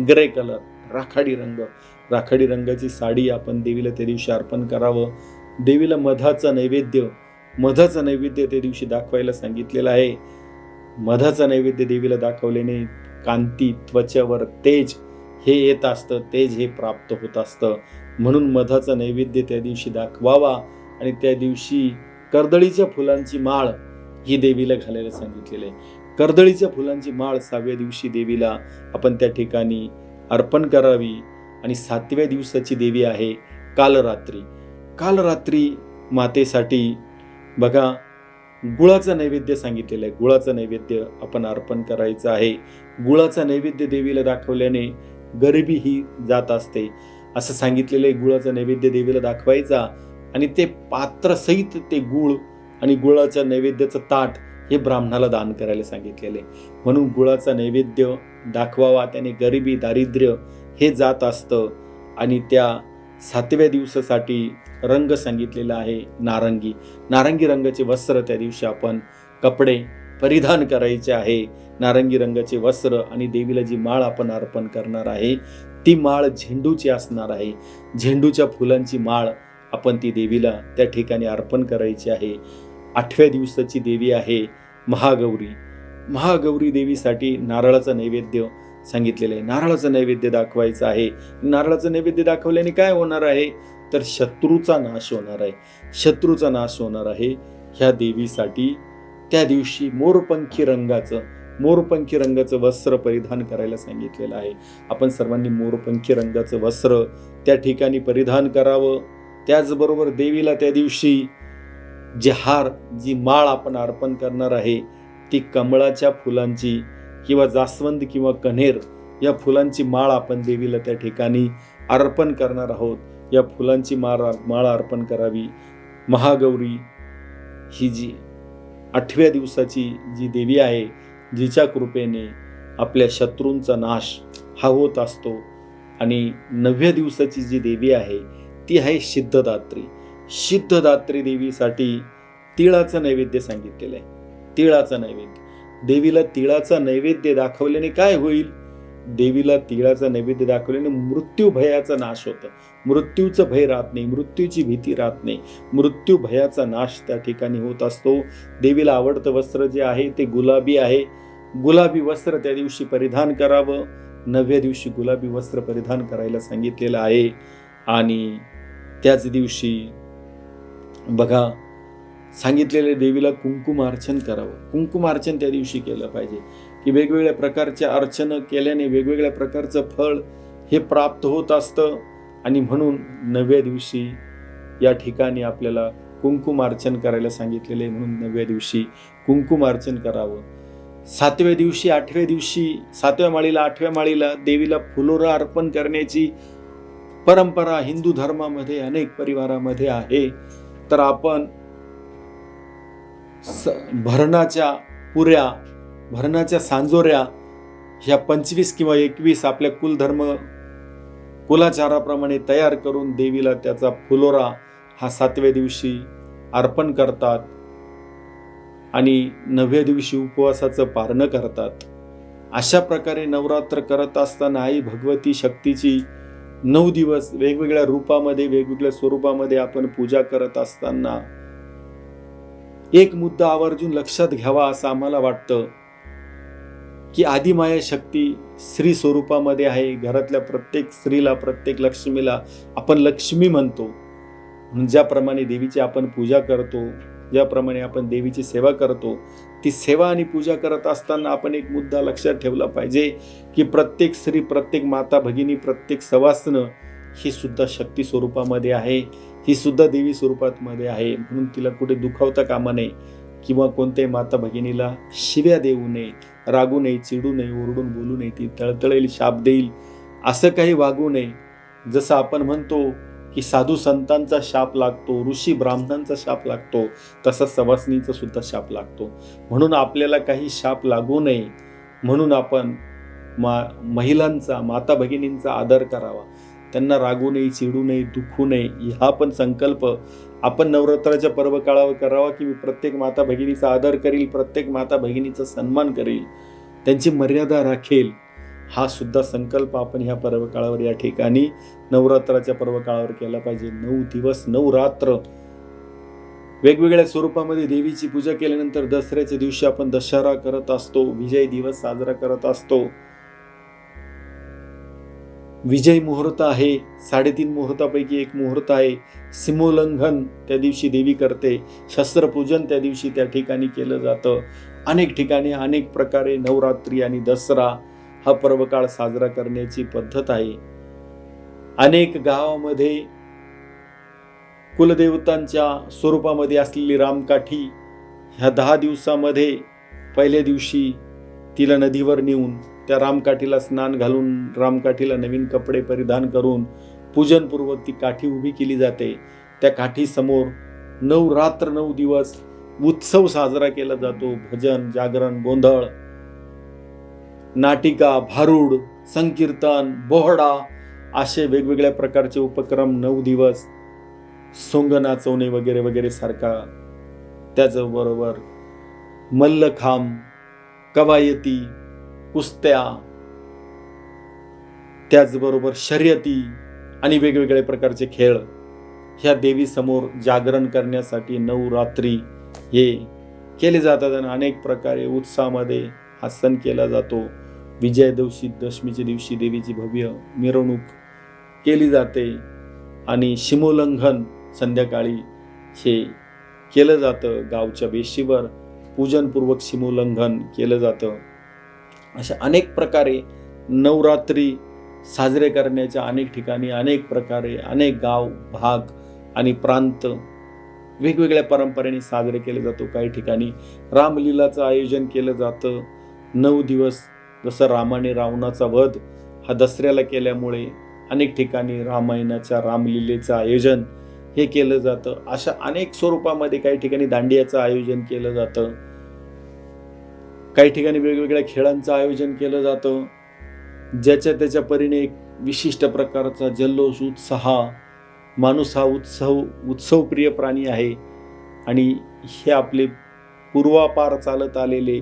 ग्रे कलर, राखाडी रंग, राखाडी रंगाची साडी आपण देवीला त्या दिवशी अर्पण करावं. देवीला मधाचं नैवेद्य त्या दिवशी दाखवायला सांगितलेलं आहे. मधाचं नैवेद्य देवीला दाखवल्याने कांती, त्वचेवर तेज हे येत असतं, तेज हे प्राप्त होत असतं. म्हणून मधाचं नैवेद्य त्या दिवशी दाखवावा आणि त्या दिवशी कर्दळीच्या फुलांची माळ ही देवीला घालायला सांगितलेलं आहे. कर्दळीच्या फुलांची माळ 6व्या दिवशी देवीला आपण त्या ठिकाणी अर्पण करावी. आणि 7व्या दिवसाची देवी आहे कालरात्री. कालरात्री मातेसाठी बघा गुळाचं नैवेद्य सांगितलेलं आहे. गुळाचं नैवेद्य आपण अर्पण करायचं आहे. गुळाचा नैवेद्य देवीला दाखवल्याने गरिबी ही जात असते असं सांगितलेलं आहे. गुळाचा नैवेद्य देवीला दाखवायचा आणि ते पात्रासहित ते गुळ आणि गुळाच्या नैवेद्याचं ताट हे ब्राह्मणाला दान करायला सांगितलेले. म्हणून गुळाचा नैवेद्य दाखवावा, त्याने गरिबी, दारिद्र्य हे जात असतं. आणि त्या 7व्या दिवसासाठी रंग सांगितलेला आहे नारंगी. नारंगी रंगाचे वस्त्र त्या दिवशी आपण कपडे परिधान करायचे आहे, नारंगी रंगाचे वस्त्र, आणि देवीला जी माळ आपण अर्पण करणार आहे ती माळ झेंडूची असणार आहे. झेंडूच्या फुलांची माळ आपण ती देवीला त्या ठिकाणी अर्पण करायची आहे. 8व्या दिवसाची देवी आहे महागौरी. महागौरी देवीसाठी नारळाचं नैवेद्य सांगितलेलं आहे. नारळाचं नैवेद्य दाखवायचं आहे. नारळाचं नैवेद्य दाखवल्याने काय होणार आहे, तर शत्रूचा नाश होणार आहे. शत्रूचा नाश होणार आहे. ह्या देवीसाठी त्या दिवशी मोरपंखी रंगाचं वस्त्र परिधान करायला सांगितलेलं आहे. आपण सर्वांनी मोरपंखी रंगाचं वस्त्र त्या ठिकाणी परिधान करावं. त्याचबरोबर देवीला त्या दिवशी जी माळ आपण अर्पण करणार आहे ती कमळाच्या फुलांची किंवा जास्वंद किंवा कण्हेर या फुलांची माळ आपण देवीला त्या ठिकाणी अर्पण करणार आहोत. या फुलांची माळ अर्पण करावी. महागौरी ही जी 8व्या दिवसाची जी देवी आहे, जिच्या कृपेने आपल्या शत्रूंचा नाश हा होत असतो. आणि 9व्या दिवसाची जी देवी आहे ती आहे सिद्धदात्री. सिद्धदात्री देवीसाठी तिळाचं नैवेद्य सांगितलेलं आहे. तिळाचं नैवेद्य देवीला तिळाचा नैवेद्य दाखवल्याने काय होईल, देवीला तिळाचा नैवेद्य दाखवल्याने मृत्यू भयाचा नाश होतं. मृत्यूचं भय राहत नाही, मृत्यूची भीती राहत नाही. मृत्यू भयाचा नाश त्या ठिकाणी होत असतो. देवीला आवडतं वस्त्र जे आहे ते गुलाबी आहे. गुलाबी वस्त्र त्या दिवशी परिधान करावं. 9व्या दिवशी गुलाबी वस्त्र परिधान करायला सांगितलेलं आहे. आणि त्याच दिवशी बघा सांगितलेले देवीला कुंकुमार्चन करावं. कुंकुमार्चन त्या दिवशी केलं पाहिजे की वेगवेगळ्या प्रकारच्या अर्चना केल्याने वेगवेगळ्या प्रकारचं फळ हे प्राप्त होत असतं. आणि म्हणून 9व्या दिवशी या ठिकाणी आपल्याला कुंकुमार्चन करायला सांगितलेले, म्हणून 9व्या दिवशी कुंकुमार्चन करावं. 7व्या दिवशी 8व्या दिवशी 7व्या माळीला 8व्या माळीला देवीला फुलोरा अर्पण करण्याची परंपरा हिंदू धर्मामध्ये अनेक परिवारामध्ये आहे. तर आपण भरणाच्या पुऱ्या, भरणाच्या सांजोऱ्या ह्या 25 किंवा 21 आपल्या कुलाचाराप्रमाणे तयार करून देवीला त्याचा फुलोरा हा 7व्या दिवशी अर्पण करतात. आणि 9व्या दिवशी उपवासाचं पारणं करतात. अशा प्रकारे नवरात्र करत असताना आई भगवती शक्तीची 9 दिवस वेगवेगळ्या रूपामध्ये वेगवेगळ्या स्वरूपामध्ये आपण पूजा करत असताना एक मुद्दा आवर्जून लक्षात घ्यावा असं आम्हाला वाटतं की आदिमाया शक्ती स्त्री स्वरूपामध्ये आहे. घरातल्या प्रत्येक स्त्रीला, प्रत्येक लक्ष्मीला आपण लक्ष्मी म्हणतो. ज्याप्रमाणे देवीची आपण पूजा करतो, ज्याप्रमाणे आपण देवीची सेवा करतो, ती सेवा आणि पूजा करत असताना आपण एक मुद्दा लक्षात ठेवला पाहिजे की प्रत्येक स्त्री, प्रत्येक माता भगिनी, प्रत्येक सवासनं ही सुद्धा शक्ती स्वरूपामध्ये आहे. ही सुद्धा देवी स्वरूपामध्ये आहे. म्हणून तिला कुठे दुखावता कामा नये किंवा कोणत्याही माता भगिनीला शिव्या देऊ नये, रागू नये, चिडू नये, ओरडून बोलू नये, ती तळतळेल, शाप देईल असं काही वागू नये. जसं आपण म्हणतो की साधू संतांचा शाप लागतो, ऋषी ब्राह्मणांचा शाप लागतो, तसा सवासनीचा सुद्धा शाप लागतो. म्हणून आपल्याला काही शाप लागू नये म्हणून आपण महिलांचा, माता भगिनींचा आदर करावा. त्यांना रागू नये, चिडू नये, दुखू नये, हा पण संकल्प आपण नवरात्राच्या पर्व काळावर करावा की मी प्रत्येक माता भगिनीचा आदर करील, प्रत्येक माता भगिनीचा सन्मान करील, त्यांची मर्यादा राखेल. हा सुद्धा संकल्प आपण ह्या पर्व काळावर या ठिकाणी नवरात्राच्या पर्व काळावर केला पाहिजे. 9 दिवस 9 रात्र वेगवेगळ्या स्वरूपामध्ये देवीची पूजा केल्यानंतर दसऱ्याच्या दिवशी आपण दशहरा करत असतो, विजय दिवस साजरा करत असतो. विजय मुहूर्त आहे, 3.5 मुहूर्तापैकी एक मुहूर्त आहे. सीमोल्लंघन त्या दिवशी देवी करते, शस्त्रपूजन त्या दिवशी त्या ठिकाणी केलं जातं. अनेक ठिकाणी अनेक प्रकारे नवरात्री आणि दसरा हा पर्वकाळ साजरा करण्याची पद्धत आहे. अनेक गावामध्ये कुलदेवतांच्या स्वरूपामध्ये असलेली रामकाठी ह्या 10 दिवसामध्ये पहिल्या दिवशी तिला नदीवर नेऊन त्या रामकाठीला स्नान घालून, रामकाठीला नवीन कपडे परिधान करून पूजनपूर्वक ती काठी उभी केली जाते. त्या काठीसमोर 9 रात्र 9 दिवस उत्सव साजरा केला जातो. भजन, जागरण, गोंधळ, नाटिका, भारूड, संकीर्तन, बोहडा असे वेगवेगळ्या प्रकारचे उपक्रम 9 दिवस, सोंग नाचवणे वगैरे वगैरे सारखा. त्याचबरोबर मल्लखांब, कवायती, कुस्त्या, त्याचबरोबर शर्यती आणि वेगवेगळे प्रकारचे खेळ ह्या देवीसमोर जागरण करण्यासाठी नवरात्री हे केले जातात आणि अनेक प्रकारे उत्साहामध्ये हा सण केला जातो. विजयादशमीच्या दिवशी देवीची भव्य मिरवणूक केली जाते आणि सीमोल्लंघन संध्याकाळी हे केलं जातं. गावच्या वेशीवर पूजनपूर्वक सीमोल्लंघन केलं जातं. अशा अनेक प्रकारे नवरात्री साजरे करण्याच्या अनेक ठिकाणी अनेक प्रकारे अनेक गाव भाग आणि प्रांत वेगवेगळ्या परंपरेने साजरे केले जातो. काही ठिकाणी रामलीलाचं आयोजन केलं जातं. 9 दिवस जसं रामाने रावणाचा वध हा दसऱ्याला केल्यामुळे अनेक ठिकाणी रामायणाच्या रामलीलेचं आयोजन हे केलं जातं. अशा अनेक स्वरूपामध्ये काही ठिकाणी दांडियाचं आयोजन केलं जातं. काही ठिकाणी वेगवेगळ्या खेळांचं आयोजन केलं जातं. ज्याच्या त्याच्या परीने एक विशिष्ट प्रकारचा जल्लोष उत्साह. माणूस हा उत्सवप्रिय प्राणी आहे आणि हे आपले पूर्वापार चालत आलेले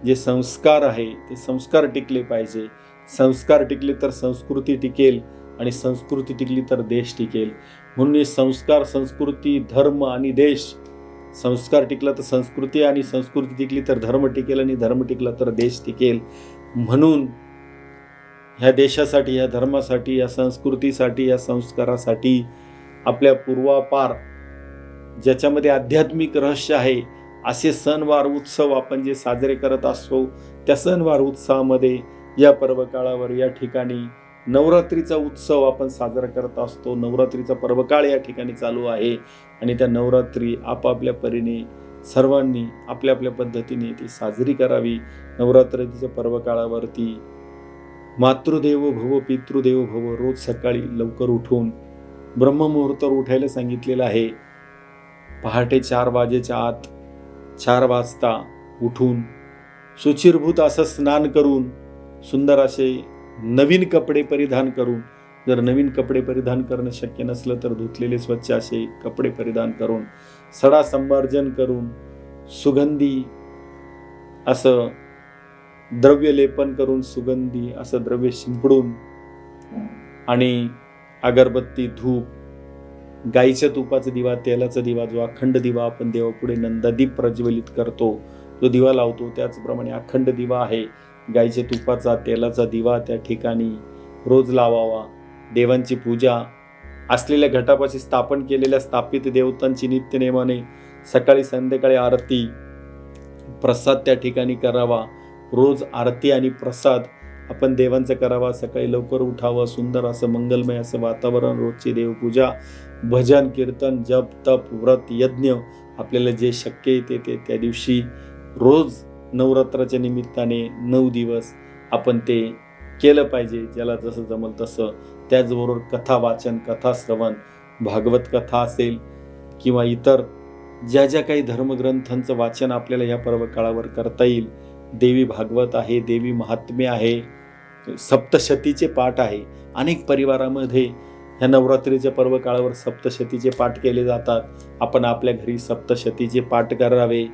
जे संस्कार आहे ते संस्कार टिकले पाहिजे. संस्कार टिकले तर संस्कृती टिकेल आणि संस्कृती टिकली तर देश टिकेल. म्हणून संस्कार, संस्कृती, धर्म आणि देश. संस्कार टिकला तर संस्कृती आणि संस्कृती टिकली तर धर्म टिकेल आणि धर्म टिकला तर देश टिकेल. म्हणून ह्या देशासाठी, ह्या धर्मासाठी, या संस्कृतीसाठी, या संस्कारासाठी आपल्या पूर्वापार ज्याच्यामध्ये आध्यात्मिक रहस्य आहे असे सणवार उत्सव आपण जे साजरे करत असतो त्या सणवार उत्सवामध्ये या पर्व काळावर या ठिकाणी नवरात्रीचा उत्सव आपण साजरा करत असतो. नवरात्रीचा पर्वकाळ या ठिकाणी चालू आहे आणि त्या नवरात्री आपापल्या परीने सर्वांनी आपल्या आपल्या पद्धतीने ती साजरी करावी. नवरात्रीच्या पर्वकाळावरती मातृदेवो भव पितृदेवो भव रोज सकाळी लवकर उठून ब्रह्ममुहूर्तावर उठायला सांगितलेलं आहे. पहाटे 4 वाजेच्या आत 4 वाजता उठून शुचिर्भूत असं स्नान करून सुंदर असे नवीन कपडे परिधान करून, जर नवीन कपडे परिधान करणं शक्य नसलं तर धुतलेले स्वच्छ असे कपडे परिधान करून सडा संमार्जन करून सुगंधी असं द्रव्य लेपन करून सुगंधी असं द्रव्य शिंपडून आणि अगरबत्ती, धूप, गाईच्या तुपाचा दिवा, तेलाचा दिवा, जो अखंड दिवा आपण देवापुढे नंदादीप प्रज्वलित करतो, जो दिवा लावतो त्याचप्रमाणे अखंड दिवा आहे गाईच्या तुपाचा, तेलाचा दिवा त्या ठिकाणी रोज लावावा. देवांची पूजा असलेल्या घटापाशी स्थापन केलेल्या स्थापित देवतांची नित्यनेमाने सकाळी संध्याकाळी आरती, प्रसाद त्या ठिकाणी करावा. रोज आरती आणि प्रसाद आपण देवांचा करावा. सकाळी लवकर उठावं. सुंदर असं मंगलमय असं वातावरण. रोजची देवपूजा, भजन, कीर्तन, जप, तप, व्रत, यज्ञ आपल्याला जे शक्य येते ते त्या दिवशी रोज नवरात्राच्या निमित्ताने 9 दिवस आपण ते केलं पाहिजे, ज्याला जसं जमल तसं. त्याचबरोबर कथा वाचन, कथा श्रवण, भागवत कथा असेल किंवा इतर ज्या ज्या काही धर्मग्रंथांचं वाचन आपल्याला या पर्व काळावर करता येईल. देवी भागवत आहे, देवी महात्म्य आहे, सप्तशतीचे पाठ आहे. अनेक परिवारामध्ये ह्या नवरात्रीच्या पर्व काळावर सप्तशतीचे पाठ केले जातात. आपण आपल्या घरी सप्तशतीचे पाठ करावे.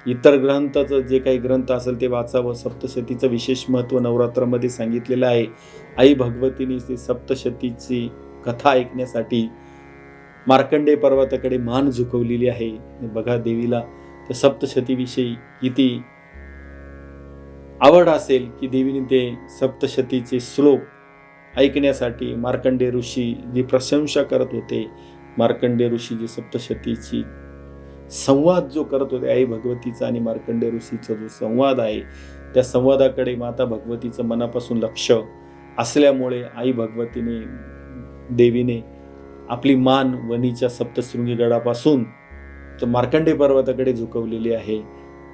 इतर ग्रंथाचं जे काही ग्रंथ असेल ते वाचावं. सप्तशतीचं विशेष महत्त्व नवरात्रामध्ये सांगितलेलं आहे. आई भगवतीने ती सप्तशतीची कथा ऐकण्यासाठी मार्कंडेय पर्वताकडे मान झुकवलेली आहे. बघा देवीला त्या सप्तशतीविषयी किती आवड असेल की देवीने ते सप्तशतीचे श्लोक ऐकण्यासाठी मार्कंडेय ऋषी जी प्रशंसा करत होते, मार्कंडेय ऋषी जी सप्तशतीची संवाद जो करत होते, आई भगवतीचा आणि मार्कंडेय ऋषीचा जो संवाद आहे त्या संवादाकडे माता भगवतीचं मनापासून लक्ष असल्यामुळे आई भगवतीने, देवीने आपली मान वणीच्या सप्तशृंगी गडापासून तर मार्कंडेय पर्वताकडे झुकवलेली आहे.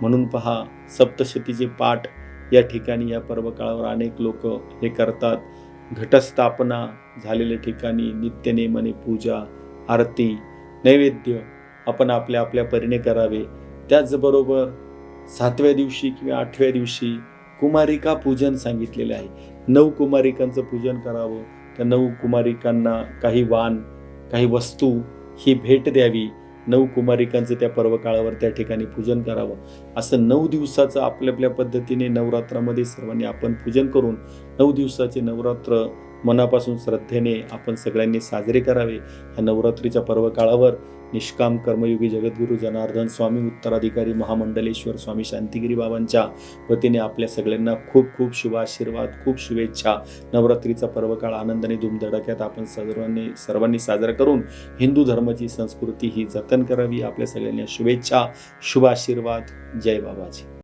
म्हणून पहा, सप्तशतीचे पाठ या ठिकाणी या पर्व काळावर अनेक लोक हे करतात. घटस्थापना झालेल्या ठिकाणी नित्यनेमाने पूजा, आरती, नैवेद्य आपण आपल्या आपल्या परीने करावे. त्याचबरोबर 7व्या दिवशी किंवा 8व्या दिवशी कुमारिका पूजन सांगितलेले आहे. 9 कुमारिकांचं पूजन करावं. त्या 9 कुमारिकांना काही वाण, काही वस्तू ही भेट द्यावी. 9 कुमारिकांचं त्या पर्वकाळावर त्या ठिकाणी पूजन करावं. असं 9 दिवसाचं आपल्या आपल्या पद्धतीने नवरात्रामध्ये सर्वांनी आपण पूजन करून 9 दिवसाचे नवरात्र मनापासून श्रद्धेने आपण सगळ्यांनी साजरे करावे. या नवरात्रीच्या पर्वकाळावर निष्काम कर्मयोगी जगद्गुरू जनार्दन स्वामी उत्तराधिकारी महामंडलेश्वर स्वामी शांतिगिरी बाबांच्या वतीने आपल्या सगळ्यांना खूप खूप शुभ आशीर्वाद, खूप शुभेच्छा. नवरात्रीचा पर्वकाळ आनंदाने धूमधडाक्यात आपण सर्वांनी साजरा करून हिंदू धर्माची संस्कृती ही जतन करावी. आपल्या सगळ्यांना शुभेच्छा, शुभ आशीर्वाद. जय बाबाजी.